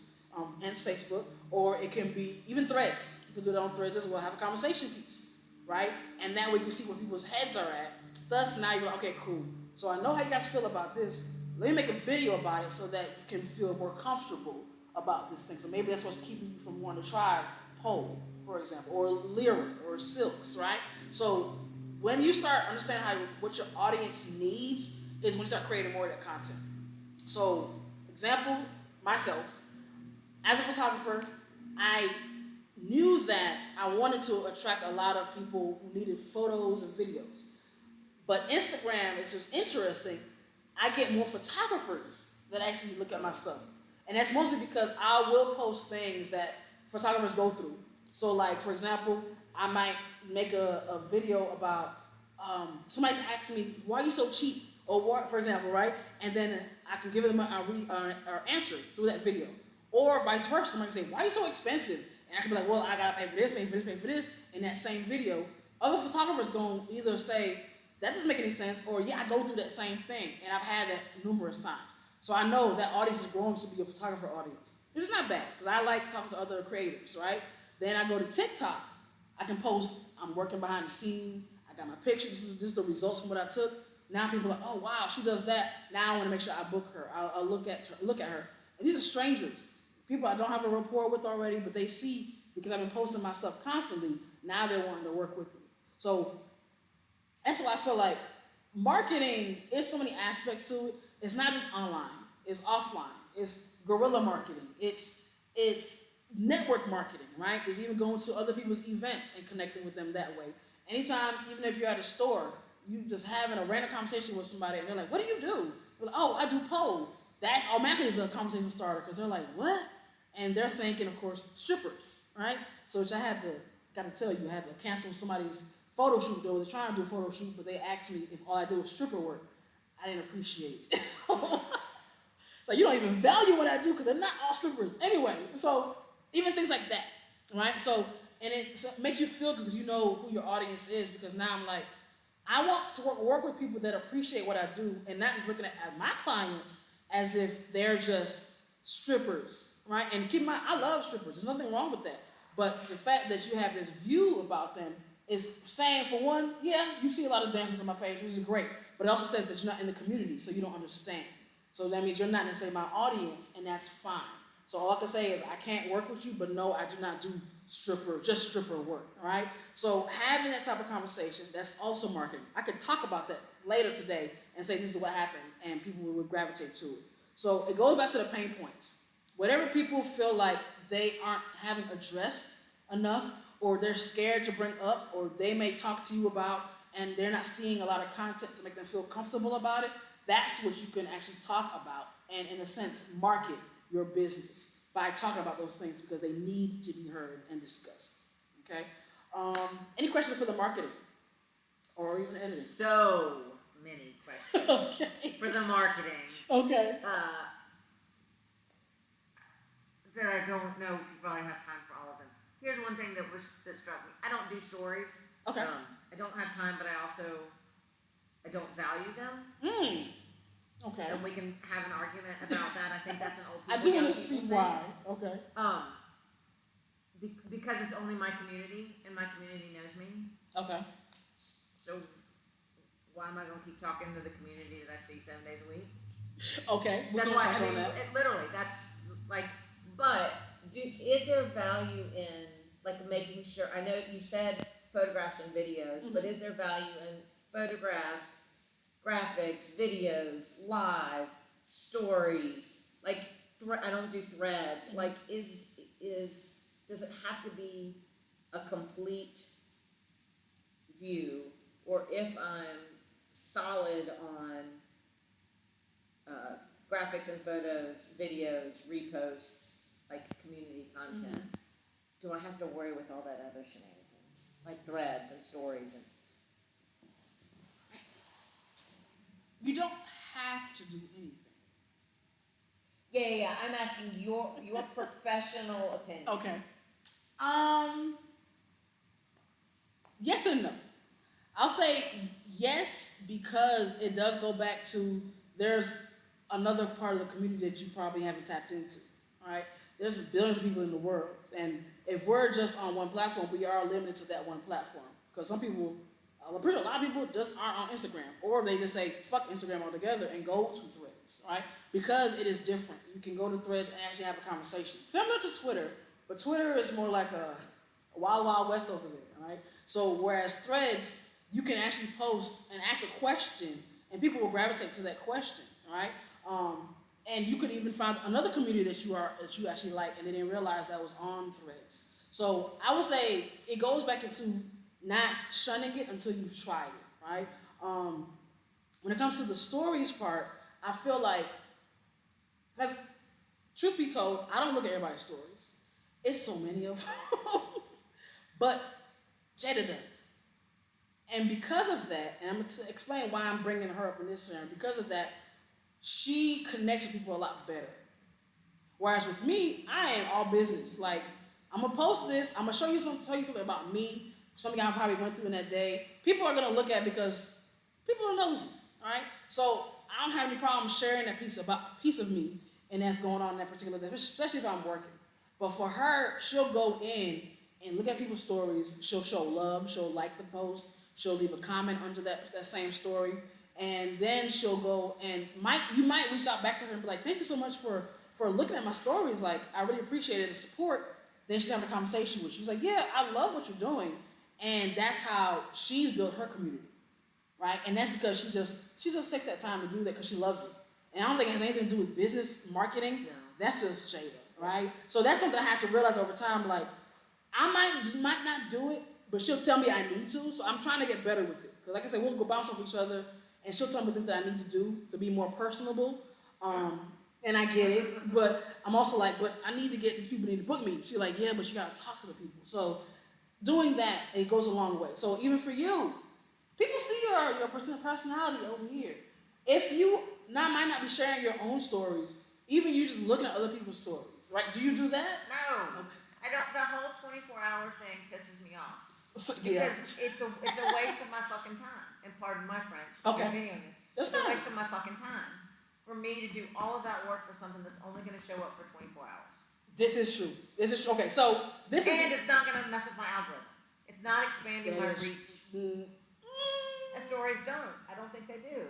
hence Facebook, or it can be even threads. You can do it on threads as well, have a conversation piece, right? And that way you can see where people's heads are at. Thus, now you're like, okay, cool. So I know how you guys feel about this. Let me make a video about it so that you can feel more comfortable about this thing. So maybe that's what's keeping you from wanting to try pole, for example, or lyric, or silks, right? So when you start understanding what your audience needs is when you start creating more of that content. So, example, myself, as a photographer, I knew that I wanted to attract a lot of people who needed photos and videos. But Instagram is just interesting. I get more photographers that actually look at my stuff. And that's mostly because I will post things that photographers go through. So like, for example, I might make a video about somebody's asking me, why are you so cheap? Or what, for example, right? And then I can give them an answer through that video. Or vice versa, somebody can say, why are you so expensive? And I can be like, well, I gotta pay for this, pay for this, pay for this, in that same video. Other photographers gonna either say, that doesn't make any sense, or yeah, I go through that same thing. And I've had that numerous times. So I know that audience is growing to be a photographer audience. It's not bad, because I like talking to other creatives, right? Then I go to TikTok. I can post, I'm working behind the scenes, I got my picture, this is the results from what I took. Now people are like, oh wow, she does that. Now I want to make sure I book her. I'll look at her. And these are strangers. People I don't have a rapport with already, but they see, because I've been posting my stuff constantly, now they're wanting to work with me. So that's why I feel like marketing is so many aspects to it. It's not just online, it's offline, it's guerrilla marketing, it's network marketing, right? It's even going to other people's events and connecting with them that way. Anytime, even if you're at a store, you just having a random conversation with somebody and they're like, what do you do? You're like, oh, I do pole. That automatically is a conversation starter, because they're like, what? And they're thinking, of course, strippers, right? So which I had to tell you, I had to cancel somebody's photo shoot. They were trying to do a photo shoot, but they asked me if all I do was stripper work. I didn't appreciate it. So, like, you don't even value what I do, because they're not all strippers. Anyway, so even things like that, right? So it makes you feel good because you know who your audience is, because now I'm like, I want to work with people that appreciate what I do and not just looking at my clients as if they're just strippers, right? And keep in mind, I love strippers. There's nothing wrong with that. But the fact that you have this view about them is saying, for one, yeah, you see a lot of dancers on my page, which is great. But it also says that you're not in the community, so you don't understand. So that means you're not necessarily my audience, and that's fine. So all I can say is I can't work with you, but no, I do not do stripper work, all right? So having that type of conversation, that's also marketing. I could talk about that later today and say this is what happened, and people would gravitate to it. So it goes back to the pain points. Whatever people feel like they aren't having addressed enough, or they're scared to bring up, or they may talk to you about, and they're not seeing a lot of content to make them feel comfortable about it, that's what you can actually talk about and, in a sense, market your business by talking about those things because they need to be heard and discussed. Okay? Any questions for the marketing or even editing? So many questions for the marketing. Okay. That I don't know if you probably have time for all of them. Here's one thing that struck me. I don't do stories. Okay. I don't have time, but I don't value them. Okay. And we can have an argument about that. I think that's an old people. I do want to see why. Okay. Because it's only my community, and my community knows me. Okay. So why am I going to keep talking to the community that I see 7 days a week? Okay. That's why I mean, literally, that's like. But is there value in like making sure? I know you said photographs and videos, but is there value in photographs, graphics, videos, live, stories? Like I don't do threads. Like does it have to be a complete view, or if I'm solid on graphics and photos, videos, reposts, like community content, do I have to worry with all that other shenanigans, like threads and stories? And you don't have to do anything. Yeah. I'm asking your professional opinion. Okay. Yes and no. I'll say yes because it does go back to there's another part of the community that you probably haven't tapped into. All right. There's billions of people in the world, and if we're just on one platform, we are limited to that one platform. Because some people, I'm pretty sure a lot of people just aren't on Instagram, or they just say fuck Instagram altogether and go to Threads, right? Because it is different. You can go to Threads and actually have a conversation, similar to Twitter, but Twitter is more like a wild, wild west over there, right? So whereas Threads, you can actually post and ask a question, and people will gravitate to that question, right? And you could even find another community that you actually like, and they didn't realize that was on Threads. So I would say it goes back into not shunning it until you've tried it, right? When it comes to the stories part, I feel like, because truth be told, I don't look at everybody's stories. It's so many of them, but Jada does. And because of that, and I'm going to explain why I'm bringing her up in this round, because of that, she connects with people a lot better. Whereas with me, I am all business. Like, I'm gonna post this, I'm gonna tell you something about me, something I probably went through in that day. People are gonna look at it because people are nosy, all right? So I don't have any problem sharing that piece of me and that's going on in that particular day, especially if I'm working. But for her, she'll go in and look at people's stories. She'll show love. She'll like the post. She'll leave a comment under that same story. And then she'll go and you might reach out back to her and be like, thank you so much for looking at my stories. Like, I really appreciated the support. Then she's having a conversation with you. She's like, yeah, I love what you're doing. And that's how she's built her community, right? And that's because she just takes that time to do that because she loves it. And I don't think it has anything to do with business marketing. No. That's just Jada, right? So that's something I have to realize over time. Like, I might not do it, but she'll tell me I need to. So I'm trying to get better with it. Because like I said, we'll go bounce off each other. And she'll tell me things that I need to do to be more personable. And I get it, but I'm also like, but I need to get these people need to book me. She's like, yeah, but you gotta talk to the people. So doing that, it goes a long way. So even for you, people see your personality over here. If you might not be sharing your own stories, even you just looking at other people's stories, right? Do you do that? No. Okay. I don't. The whole 24-hour thing pisses me off. So, yeah. Because it's a waste of my fucking time. And pardon my French. Okay. It's a waste of my fucking time for me to do all of that work for something that's only going to show up for 24 hours. This is true. Okay, so this is... And it's not going to mess with my algorithm. It's not expanding my reach. And stories don't. I don't think they do.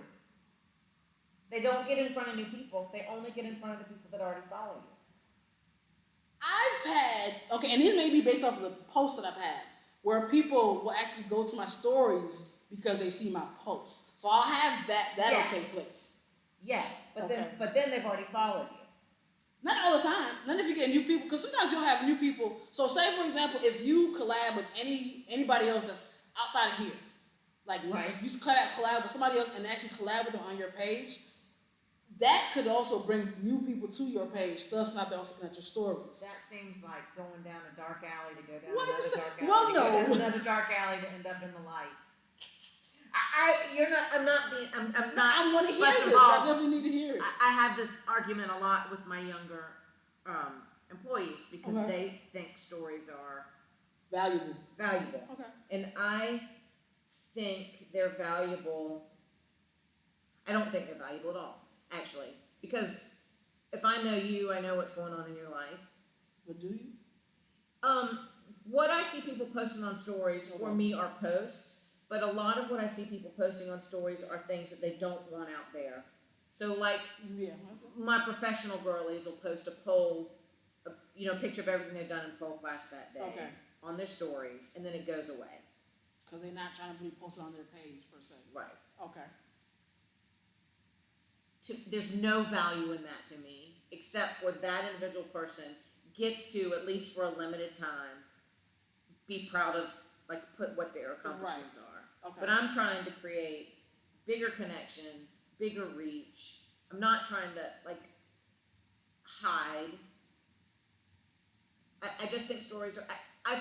They don't get in front of new people. They only get in front of the people that already follow you. I've had, okay, and these may be based off of the posts that I've had, where people will actually go to my stories because they see my post. So I'll have that'll Yes. take place. Yes, but Okay. then they've already followed you. Not all the time. Not if you get new people, because sometimes you'll have new people. So say for example, if you collab with anybody else that's outside of here, like Right. if you collab with somebody else and actually collab with them on your page, that could also bring new people to your page, thus not also looking at your stories. That seems like going down a dark alley to go down What another is it? dark alley. Well, to no. go down another dark alley to end up in the light. I'm not being, I'm not. I want to hear First of this. all, I definitely need to hear it. I have this argument a lot with my younger employees because they think stories are valuable. Okay. And I think they're valuable. I don't think they're valuable at all, actually, because if I know you, I know what's going on in your life. But do you? What I see people posting on stories for me are posts, but a lot of what I see people posting on stories are things that they don't want out there. So, like, my professional girlies will post a poll, picture of everything they've done in pole class that day on their stories, and then it goes away. Because they're not trying to be posted on their page, per se. Right. Okay. There's no value in that to me, except for that individual person gets to, at least for a limited time, be proud of, put what their accomplishments are. Okay. But I'm trying to create bigger connection, bigger reach. I'm not trying to, hide. I just think stories are, I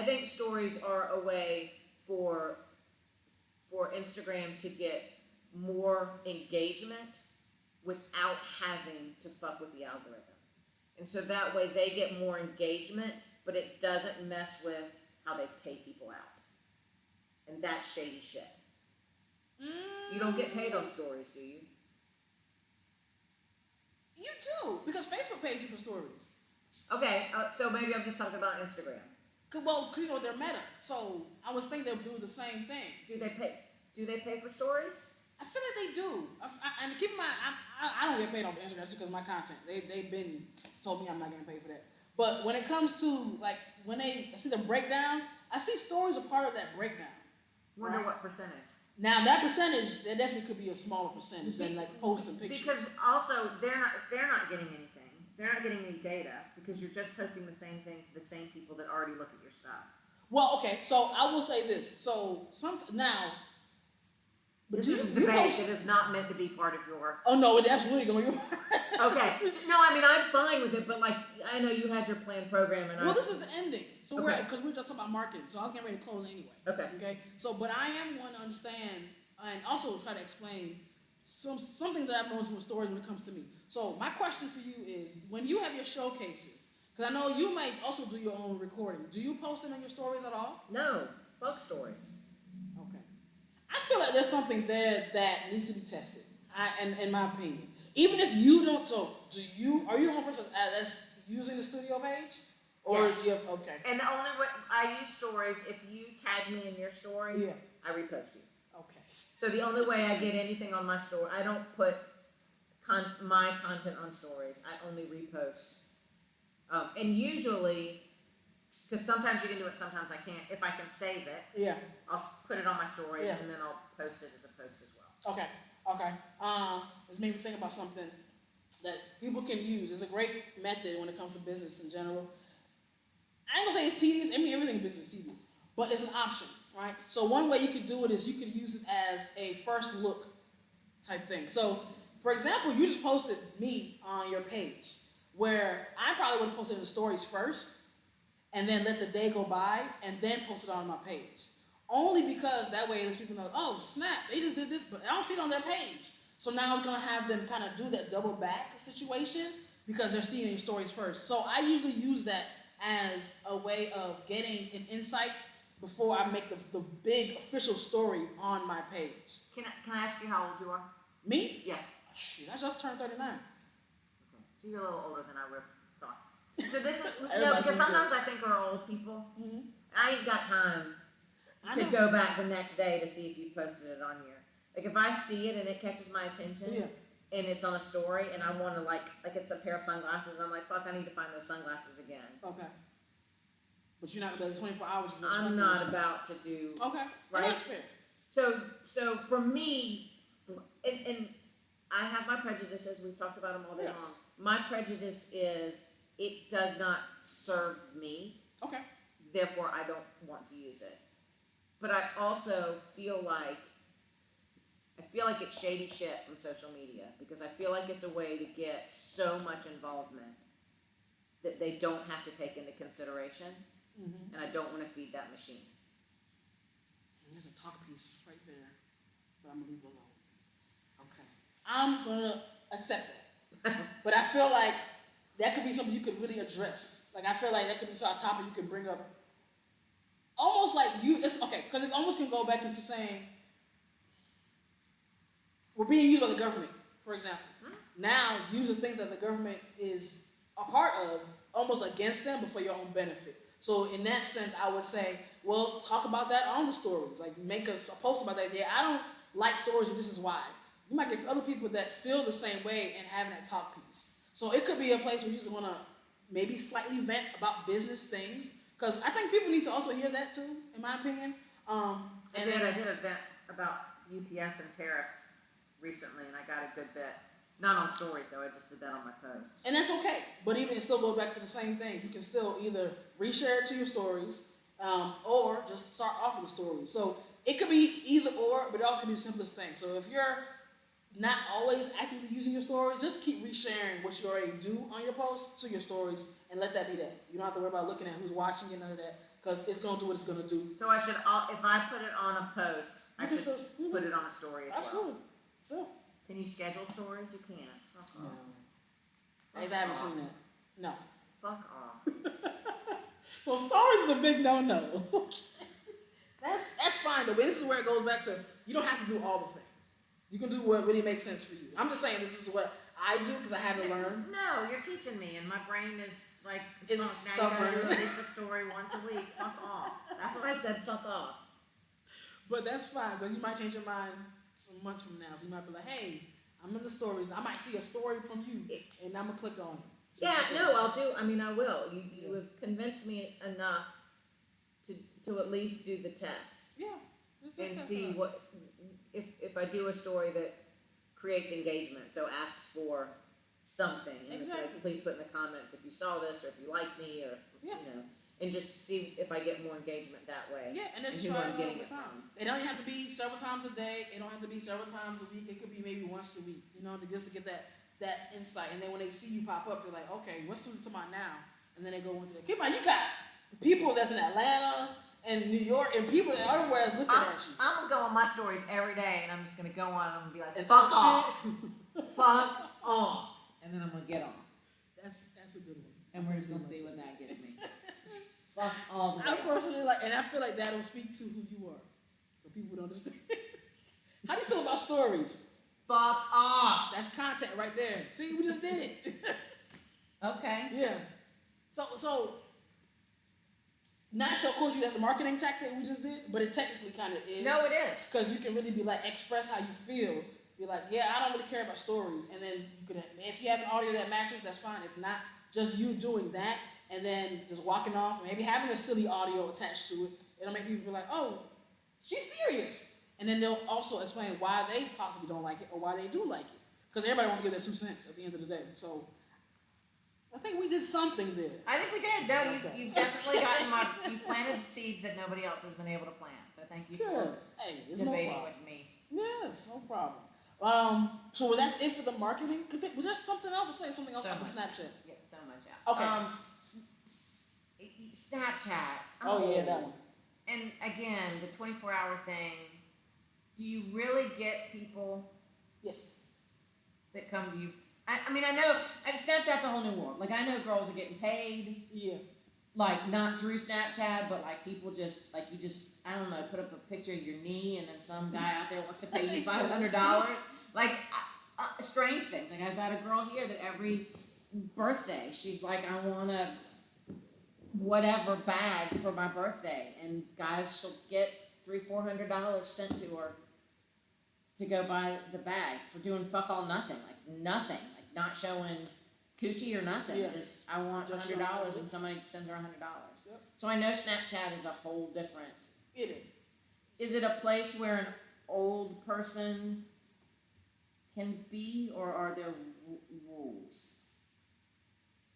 think stories are a way for Instagram to get more engagement without having to fuck with the algorithm. And so that way they get more engagement, but it doesn't mess with how they pay people out. And that's shady shit. You don't get paid on stories, do you? You do, because Facebook pays you for stories. Okay, so maybe I'm just talking about Instagram. Well, because they're Meta, so I was thinking they'll do the same thing. Do they pay for stories? I feel like they do. And keep in mind, I don't get paid off Instagram just because of my content. They've been told me I'm not getting paid for that. But when it comes to, when I see the breakdown, I see stories are part of that breakdown. Wonder what percentage? Now that percentage, there definitely could be a smaller percentage than posting pictures. Because also they're not getting anything. They're not getting any data because you're just posting the same thing to the same people that already look at your stuff. Well, okay, so I will say this. So this is a debate that is not meant to be part of your. Oh no, it absolutely going. Okay, no, I mean I'm fine with it, but I know you had your planned program, and this is the ending. So because we're just talking about marketing, so I was getting ready to close anyway. Okay. So, but I am going to understand and also try to explain some things that I've noticed with stories when it comes to me. So my question for you is, when you have your showcases, because I know you might also do your own recording. Do you post them in your stories at all? No, fuck stories. Okay. I feel like there's something there that needs to be tested. In my opinion, even if you don't talk, are you the one person that's using the studio page? Or yes. Okay. And the only way I use stories, if you tag me in your story, I repost you. Okay. So the only way I get anything on my story, I don't put my content on stories. I only repost. And usually, because sometimes you can do it, sometimes I can't. If I can save it, I'll put it on my stories and then I'll post it as a post as well. Okay. This made me think about something that people can use. It's a great method when it comes to business in general. I ain't gonna say it's tedious. I mean, everything in business is tedious, but it's an option, right? So one way you could do it is you could use it as a first look type thing. So, for example, you just posted me on your page, where I probably would have posted in the stories first, and then let the day go by, and then post it on my page. Only because that way there's people know, oh snap, they just did this, but I don't see it on their page. So now it's gonna have them kind of do that double back situation because they're seeing your stories first. So I usually use that as a way of getting an insight before I make the big official story on my page. Can I ask you how old you are? Me? Yes. Shit, I just turned 39. Okay, so you're a little older than I would have thought. So this is, because sometimes I think we're old people. Mm-hmm. I ain't got time to go back the next day to see if you posted it on here. Like if I see it and it catches my attention, and it's on a story, and I want to like it's a pair of sunglasses. I'm like, fuck, I need to find those sunglasses again. Okay. But you're not the 24 hours. I'm not about to do. Okay. Right. That's fair. So for me, and I have my prejudices. We've talked about them all day long. My prejudice is it does not serve me. Okay. Therefore, I don't want to use it. But I also feel like it's shady shit from social media, because I feel like it's a way to get so much involvement that they don't have to take into consideration, and I don't want to feed that machine. There's a talk piece right there, but I'm gonna leave it alone. Okay. I'm gonna accept that, but I feel like that could be something you could really address. Like, I feel like that could be a topic you could bring up. Almost like it's okay, because it almost can go back into saying, we're being used by the government, for example. Now, use the things that the government is a part of, almost against them, but for your own benefit. So in that sense, I would say, well, talk about that on the stories. Like, make a post about that. Yeah, I don't like stories, and this is why. You might get other people that feel the same way and having that talk piece. So it could be a place where you just want to maybe slightly vent about business things, because I think people need to also hear that too, in my opinion. And then I did a vent about UPS and tariffs recently, and I got a good bit. Not on stories though, I just did that on my post. And that's okay, but even it still goes back to the same thing. You can still either reshare it to your stories, or just start off with the stories. So it could be either or, but it also can be the simplest thing. So if you're not always actively using your stories, just keep resharing what you already do on your posts to your stories, and let that be that. You don't have to worry about looking at who's watching it, none of that, because it's going to do what it's going to do. So I should, if I put it on a post, I should put it on a story as well. Absolutely. So. Can you schedule stories? You can't. Fuck off. No. I haven't seen that. No. Fuck off. So stories is a big no-no. That's fine though, but this is where it goes back to, you don't have to do all the things. You can do what really makes sense for you. I'm just saying this is what I do because I had to learn. No, you're teaching me, and my brain is like, it's stubborn. Now you release the story once a week. Fuck off. That's what I said. Fuck off. But that's fine, because you might change your mind some months from now. So you might be like, hey, I'm in the stories. I might see a story from you, and I'm gonna click on it. I will. You have convinced me enough to at least do the test. Yeah. And see what if I do a story that creates engagement, so asks for something. Exactly. Please put in the comments if you saw this, or if you like me, or and just see if I get more engagement that way. Yeah, and it's try it all the time. It don't have to be several times a day. It don't have to be several times a week. It could be maybe once a week. Just to get that insight. And then when they see you pop up, they're like, okay, what's this about now? And then they go into that. Keep on, you got people that's in Atlanta and New York, and people that everywhere is looking at you. I'm gonna go on my stories every day, and I'm just gonna go on and be like, and fuck off, fuck off, and then I'm gonna get on. That's a good one. And we're just gonna see what that gets me. Fuck all the way. I personally and I feel like that'll speak to who you are, so people would understand. How do you feel about stories? Fuck off. That's content right there. See, we just did it. Okay. Yeah. So. Not to accuse you as a marketing tactic we just did, but it technically kind of is. No, it is. Because you can really be like, express how you feel. Be like, yeah, I don't really care about stories. And then you could, if you have an audio that matches, that's fine. If not, just you doing that and then just walking off and maybe having a silly audio attached to it. It'll make people be like, oh, she's serious. And then they'll also explain why they possibly don't like it or why they do like it. Because everybody wants to give their 2 cents at the end of the day. So I think we did something there. I think we did. No, you've definitely you planted seeds that nobody else has been able to plant. So thank you for debating with me. Yes, no problem. So was that it for the marketing? Was there something else? I feel like something else on the Snapchat. Yeah, so much out. Okay. Snapchat. Yeah, that one. And again, the 24-hour thing. Do you really get people? Yes. That come to you. I mean, I know Snapchat's a whole new world. Like, I know girls are getting paid. Yeah. Like, not through Snapchat, but like people just, like, you just, I don't know, put up a picture of your knee, and then some guy out there wants to pay you $500. Like, strange things. Like, I've got a girl here that every birthday, she's like, I want a whatever bag for my birthday, and guys, she'll get $300-400 sent to her to go buy the bag for doing fuck all nothing, like not showing coochie or nothing. Yeah. Just I want $100 and somebody sends her $100. Yep. So I know Snapchat is a whole different. It is. Is it a place where an old person can be, or are there rules?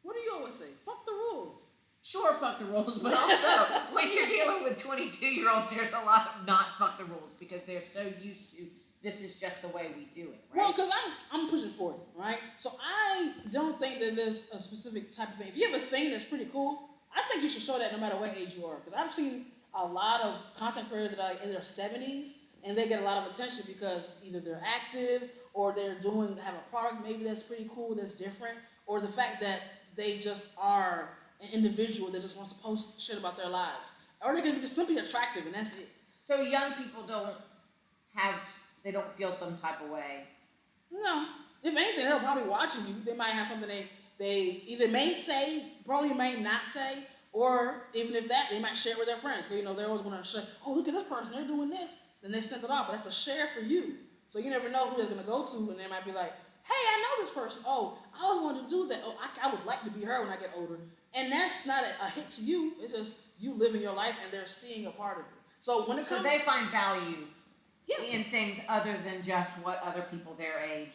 What do you always say? Fuck the rules. Sure, fuck the rules, but also when you're dealing with 22-year-olds, there's a lot of not fuck the rules because they're so used to this is just the way we do it, right? Well, because I'm pushing 40, right? So I don't think that there's a specific type of thing. If you have a thing that's pretty cool, I think you should show that no matter what age you are. Because I've seen a lot of content creators that are like in their 70s, and they get a lot of attention because either they're active or they're have a product maybe that's pretty cool, that's different, or the fact that they just are an individual that just wants to post shit about their lives. Or they can be just simply attractive, and that's it. So young people they don't feel some type of way. No. If anything, they're probably watching you. They might have something they either may say, probably may not say, or even if that, they might share it with their friends. Because, they're always going to share, oh, look at this person, they're doing this. Then they send it off, but that's a share for you. So you never know who they're going to go to, and they might be like, hey, I know this person. Oh, I always wanted to do that. Oh, I would like to be her when I get older. And that's not a hit to you. It's just you living your life, and they're seeing a part of it. So when it comes, so they find value in things other than just what other people their age.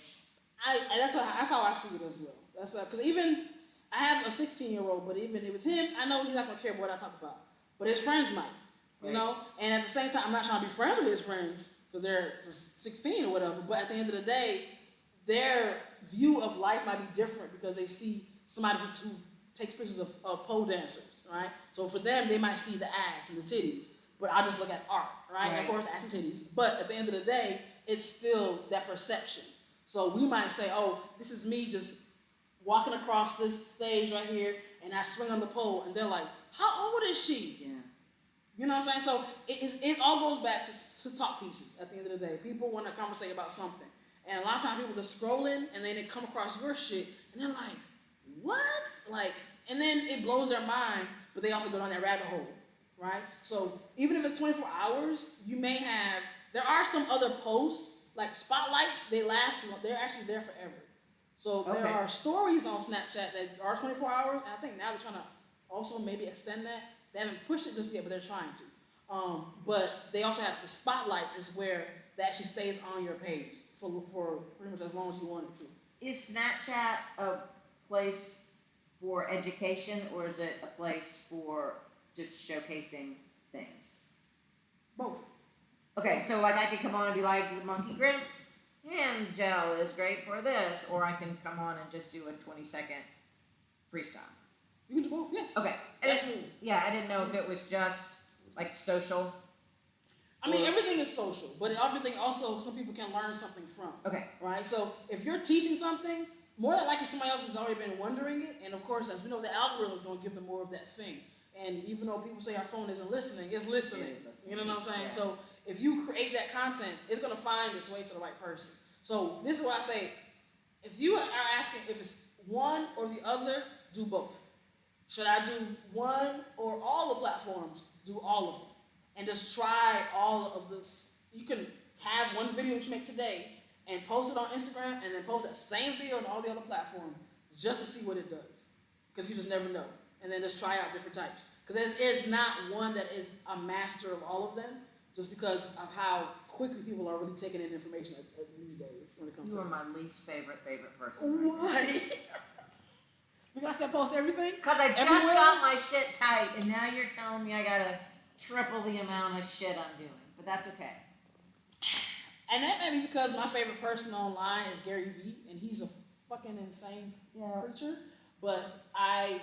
That's how I see it as well. That's because even I have a 16-year-old, but even with him, I know he's not gonna care about what I talk about. But his friends might, right. And at the same time, I'm not trying to be friends with his friends because they're just 16 or whatever. But at the end of the day, their view of life might be different because they see somebody who takes pictures of pole dancers, right? So for them, they might see the ass and the titties, but I just look at art, right? And of course, ass and titties. But at the end of the day, it's still that perception. So we might say, oh, this is me just walking across this stage right here, and I swing on the pole, and they're like, how old is she? Yeah. You know what I'm saying? So it all goes back to talk pieces at the end of the day. People want to conversate about something. And a lot of times people just scrolling, and then they come across your shit, and they're like, what? And then it blows their mind, but they also go down that rabbit hole, right? So even if it's 24 hours, there are some other posts, like spotlights, they're actually there forever. So there are stories on Snapchat that are 24 hours, and I think now they're trying to also maybe extend that. They haven't pushed it just yet, but they're trying to. But they also have the spotlights is where that actually stays on your page for pretty much as long as you want it to. Is Snapchat a place for education, or is it a place for just showcasing things? Both. Okay, so I could come on and be like, Monkey Grimps hand gel is great for this, or I can come on and just do a 20-second freestyle. You can do both, yes. Okay. I didn't know if it was just like social. I mean, everything is social, but everything also some people can learn something from. Okay. Right? So if you're teaching something, more than likely somebody else has already been wondering it, and of course, as we know, the algorithm is going to give them more of that thing. And even though people say our phone isn't listening, it's listening. You know what I'm saying? Yeah. So if you create that content, it's going to find its way to the right person. So this is why I say, if you are asking if it's one or the other, do both. Should I do one or all the platforms? Do all of them. And just try all of this. You can have one video that you make today and post it on Instagram and then post that same video on all the other platforms just to see what it does. Because you just never know. And then just try out different types. Because there's not one that is a master of all of them, just because of how quickly people are really taking in information these days when it comes to You are my least favorite person. Why? Because I post everything? Because I just got my shit tight, and now you're telling me I gotta triple the amount of shit I'm doing. But that's okay. And that may be because my favorite person online is Gary Vee, and he's a fucking insane creature. But I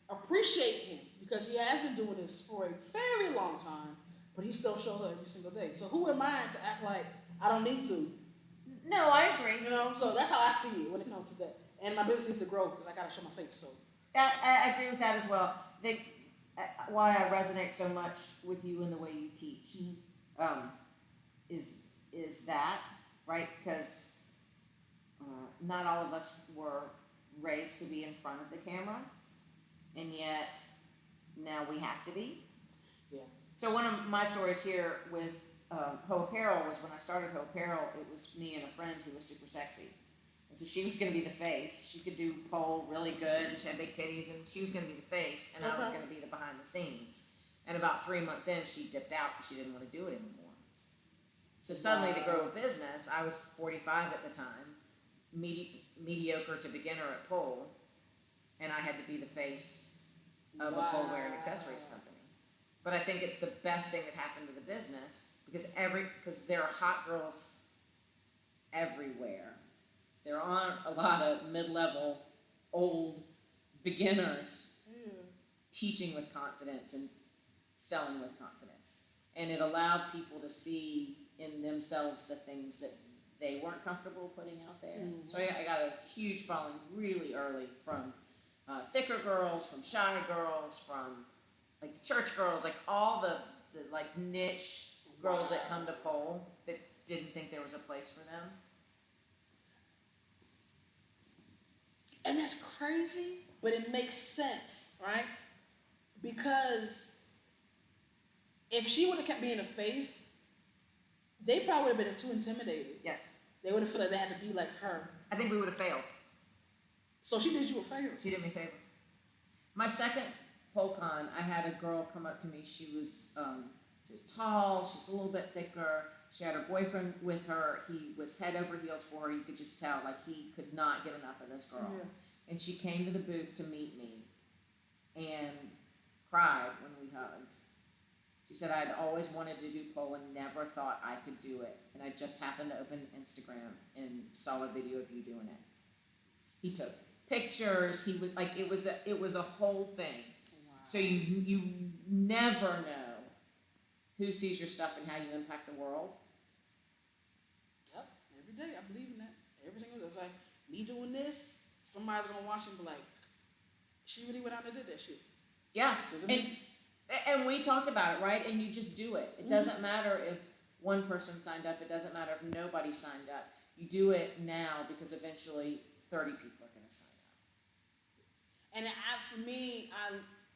appreciate him because he has been doing this for a very long time, but he still shows up every single day. So who am I to act like I don't need to? No, I agree. So that's how I see it when it comes to that. And my business needs to grow because I gotta show my face. So I agree with that as well. Why I resonate so much with you in the way you teach is that, right? Because not all of us were raised to be in front of the camera, and yet now we have to be. Yeah. So one of my stories here with Ho Apparel was when I started Ho Apparel, it was me and a friend who was super sexy. And so she was going to be the face. She could do pole really good, and she had big titties, and she was going to be the face, and I was going to be the behind the scenes. And about 3 months in, she dipped out because she didn't want to do it anymore. So suddenly, to grow a business, I was 45 at the time, mediocre to beginner at pole, and I had to be the face of a pole wear and accessories company. But I think it's the best thing that happened to the business because there are hot girls everywhere. There aren't a lot of mid-level, old beginners teaching with confidence and selling with confidence. And it allowed people to see in themselves the things that they weren't comfortable putting out there. Mm-hmm. So I got a huge following really early from thicker girls, from shy girls, from like church girls, like all the like niche girls that come to pole that didn't think there was a place for them. And that's crazy, but it makes sense, right? Because if she would have kept being a face, they probably would have been too intimidated. Yes. They would have felt like they had to be like her. I think we would have failed. So she did you a favor. She did me a favor. My second PoleCon, I had a girl come up to me. She was tall. She was a little bit thicker. She had her boyfriend with her. He was head over heels for her. You could just tell, like, he could not get enough of this girl. Yeah. And she came to the booth to meet me and cried when we hugged. She said, I'd always wanted to do pole and never thought I could do it. And I just happened to open Instagram and saw a video of you doing it. He took pictures. He was like, it was a whole thing. Wow. So you never know who sees your stuff and how you impact the world. Yep, every day I believe in that. Every single day. It's like me doing this, somebody's gonna watch and be like, she really went out and did that shit. Yeah. And we talked about it, right? And you just do it. It doesn't matter if one person signed up. It doesn't matter if nobody signed up. You do it now because eventually 30 people are going to sign up. And for me,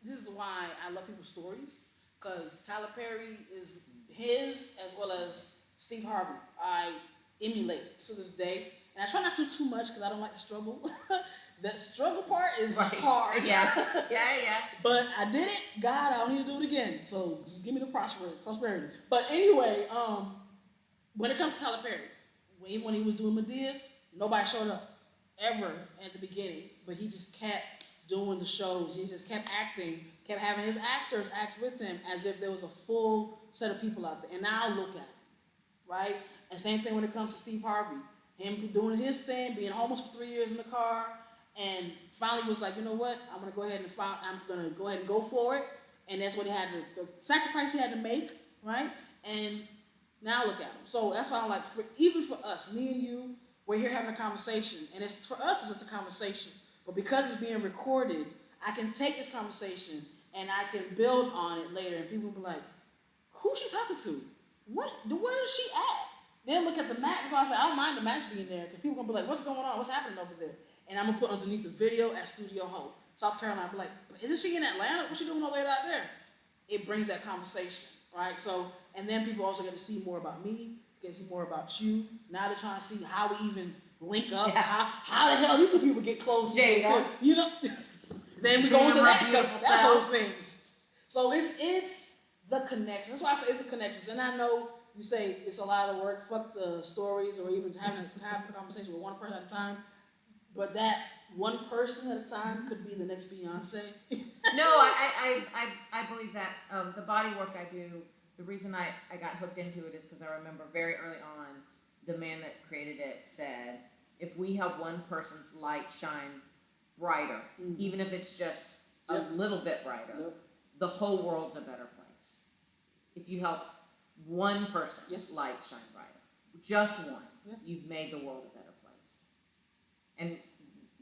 this is why I love people's stories, because Tyler Perry is his as well as Steve Harvey. I emulate to this day. And I try not to too much because I don't like the struggle. That struggle part is hard. Yeah. But I did it. God, I don't need to do it again. So just give me the prosperity. But anyway, when it comes to Tyler Perry, even when he was doing Medea, nobody showed up ever at the beginning. But he just kept doing the shows. He just kept acting, kept having his actors act with him as if there was a full set of people out there. And now I look at it, right? And same thing when it comes to Steve Harvey. Him doing his thing, being homeless for 3 years in the car, and finally was like, you know what? I'm gonna go ahead and go for it. And that's what the sacrifice he had to make, right? And now look at him. So that's why I'm like, even for us, me and you, we're here having a conversation, and for us, it's just a conversation. But because it's being recorded, I can take this conversation and I can build on it later, and people will be like, who's she talking to? Where is she at? Then look at the map. So I said, I don't mind the maps being there, because people are going to be like, what's going on? What's happening over there? And I'm going to put underneath the video at Studio Hope, South Carolina. I'll be like, isn't she in Atlanta? What's she doing all the way out there? It brings that conversation, right? So, and then people also get to see more about me, get to see more about you. Now they're trying to see how we even link up. Yeah. How the hell these two people get close together? You know? Then we go into that whole thing. So it's the connection. That's why I say it's the connections. And I know you say it's a lot of work, fuck the stories, or even having a conversation with one person at a time. But that one person at a time could be the next Beyonce. No, I believe that the body work I do, the reason I got hooked into it is because I remember very early on, the man that created it said, if we help one person's light shine brighter, even if it's just a little bit brighter, the whole world's a better place. If you help one person's light shine brighter, just one, you've made the world a better place. And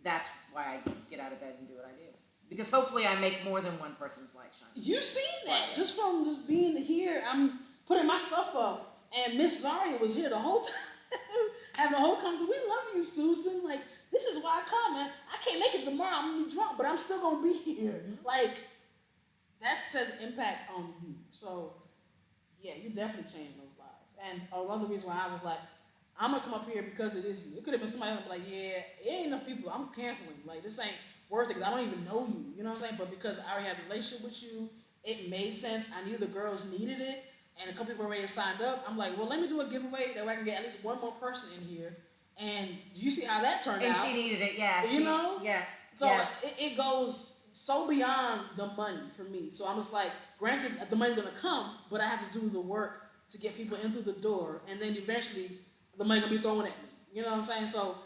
that's why I get out of bed and do what I do. Because hopefully I make more than one person's light shine. You've seen that just from just being here. I'm putting my stuff up, and Miss Zaria was here the whole time, having the whole conversation. We love you, Susan. Like, this is why I come, man. I can't make it tomorrow. I'm gonna be drunk, but I'm still gonna be here. Like, that says impact on you. So, yeah, you definitely changed those lives. And another reason why I was like, I'm gonna come up here because it is you. It could have been somebody else like, yeah, it ain't enough people. I'm canceling. Like this ain't worth it because I don't even know you. You know what I'm saying? But because I already had a relationship with you, it made sense. I knew the girls needed it, and a couple people already signed up. I'm like, well, let me do a giveaway that way I can get at least one more person in here. And do you see how that turned out? And she needed it, yeah. You know? Yes. So it goes so beyond the money for me. So I'm just like, granted, the money's gonna come, but I have to do the work to get people in through the door, and then eventually the money gonna be thrown at me. You know what I'm saying? So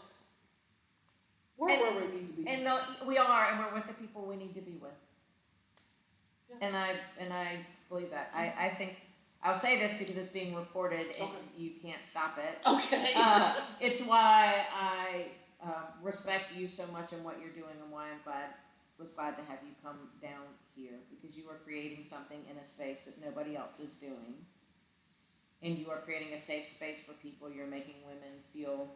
we're where we need to be. And we are, and we're with the people we need to be with. Yes. And I believe that. I think I'll say this because it's being recorded, and you can't stop it. Okay. It's why I respect you so much and what you're doing, and why was glad to have you come down here, because you are creating something in a space that nobody else is doing. And you are creating a safe space for people. You're making women feel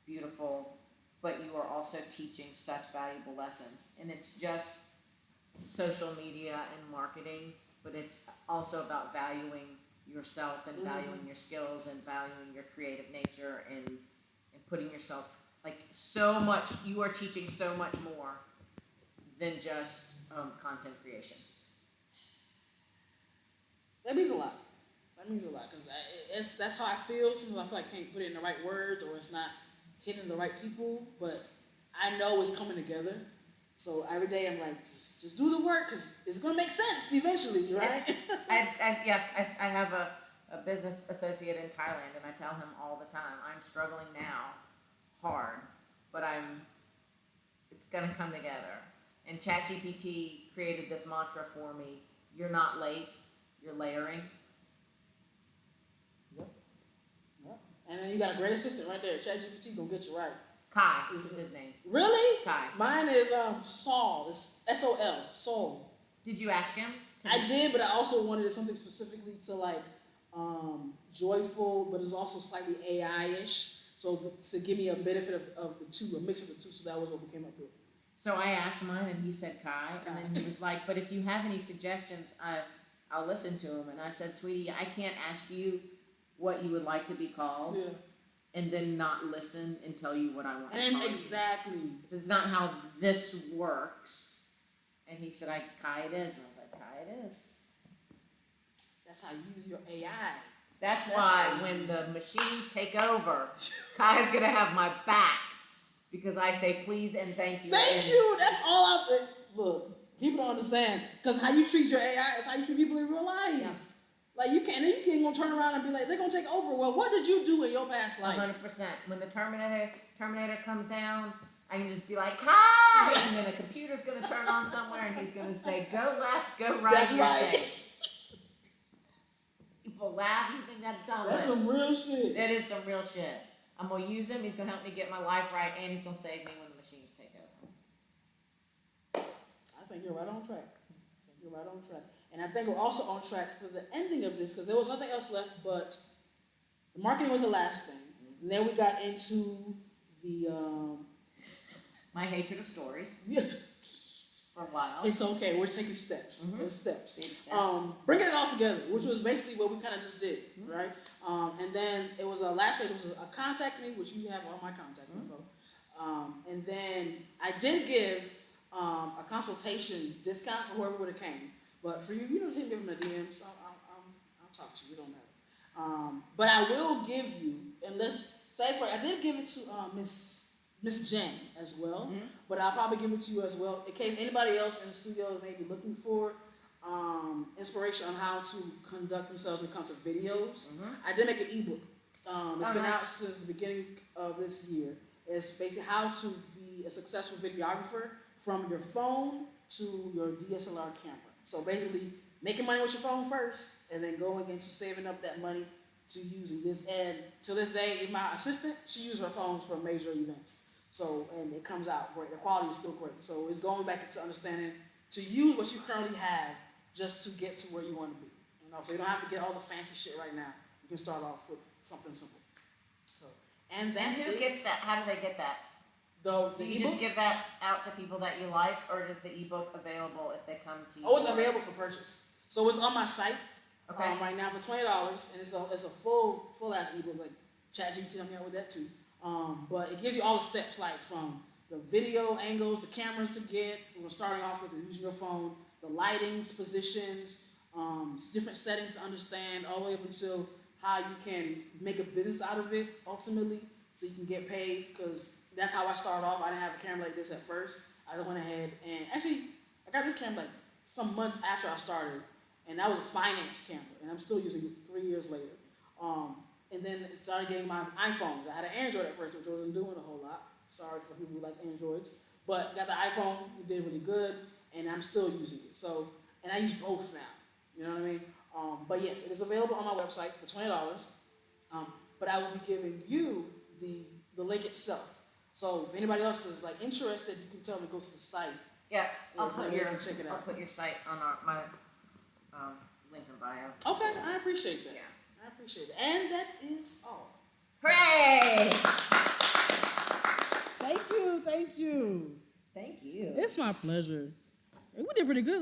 beautiful, but you are also teaching such valuable lessons. And it's just social media and marketing, but it's also about valuing yourself and valuing your skills and valuing your creative nature and putting yourself, like, so much. You are teaching so much more than just content creation. That means a lot. That means a lot because that's how I feel. Sometimes I feel like I can't put it in the right words or it's not hitting the right people, but I know it's coming together. So every day I'm like, just do the work because it's gonna make sense eventually, right? I have a business associate in Thailand, and I tell him all the time, I'm struggling now, hard, but it's gonna come together. And ChatGPT created this mantra for me: you're not late, you're layering. Yep. And then you got a great assistant right there. ChatGPT gonna get you right. Kai is his name. Really? Kai. Mine is Saul. It's S-O-L. Saul. Did you ask him? I did, but I also wanted something specifically to like joyful, but it's also slightly AI-ish. So to give me a benefit of the two, a mix of the two. So that was what we came up with. So I asked mine, and he said Kai, and then he was like, "But if you have any suggestions, I'll listen to them." And I said, "Sweetie, I can't ask you what you would like to be called." Yeah. And then not listen and tell you what I want to and call exactly. you. It's not how this works. And he said, Kai it is. And I was like, Kai it is. That's how you use your AI. That's why when the machines take over, Kai's going to have my back. Because I say please and thank you. Thank you. That's all look, people don't understand. Because how you treat your AI is how you treat people in real life. Yeah. Like you can't gonna turn around and be like, they're gonna take over. Well, what did you do in your past life? 100%. When the Terminator comes down, I can just be like, hi! And then a computer's gonna turn on somewhere and he's gonna say, go left, go right. That's right. People laugh, you think that's dumb. That's some real shit. That is some real shit. I'm gonna use him, he's gonna help me get my life right, and he's gonna save me when the machines take over. I think you're right on track. And I think we're also on track for the ending of this because there was nothing else left but the marketing was the last thing. And then we got into the my hatred of stories. Yeah. For a while. It's okay. We're taking steps. Mm-hmm. It's steps. Steps. Bringing it all together, which was basically what we kind of just did, right? And then it was a last page. It was a contact me, which you have all my contact info. And then I did give a consultation discount for whoever would have came. But for you, you don't give them a DM, so I'll talk to you. It don't matter. But I will give you, I did give it to Miss Jen as well, but I'll probably give it to you as well in case anybody else in the studio may be looking for inspiration on how to conduct themselves when it comes to videos. I did make an ebook. It's been out since the beginning of this year. It's basically how to be a successful videographer from your phone to your DSLR camera. So basically, making money with your phone first, and then going into saving up that money to using this. And to this day, my assistant, she uses her phones for major events. So, and it comes out great. The quality is still great. So it's going back into understanding to use what you currently have just to get to where you want to be. So you don't have to get all the fancy shit right now. You can start off with something simple. So, and who gets that? How do they get that? Do you just give that out to people that you like, or is the ebook available if they come to you? Oh, it's available for purchase. So it's on my site. Okay. Right now for $20, and it's a full ass ebook. Like ChatGPT helped me out with that too. But it gives you all the steps, like from the video angles, the cameras to get. We're starting off with using your phone, the lightings, positions, different settings to understand, all the way up until how you can make a business out of it ultimately, so you can get paid. Because that's how I started off. I didn't have a camera like this at first. I just went ahead and actually I got this camera like some months after I started, and that was a finance camera, and I'm still using it 3 years later. And then it started getting my iPhones. I had an Android at first, which wasn't doing a whole lot. Sorry for people who like Androids, but got the iPhone. It did really good, and I'm still using it. So, and I use both now. You know what I mean? But yes, it is available on my website for $20. But I will be giving you the link itself. So if anybody else is like interested, you can tell them to go to the site. Yeah, I'll put your check it out. I'll put your site on my link in bio. Okay, I appreciate that. Yeah. I appreciate it. And that is all. Hooray! Thank you. Thank you. It's my pleasure. We did pretty good.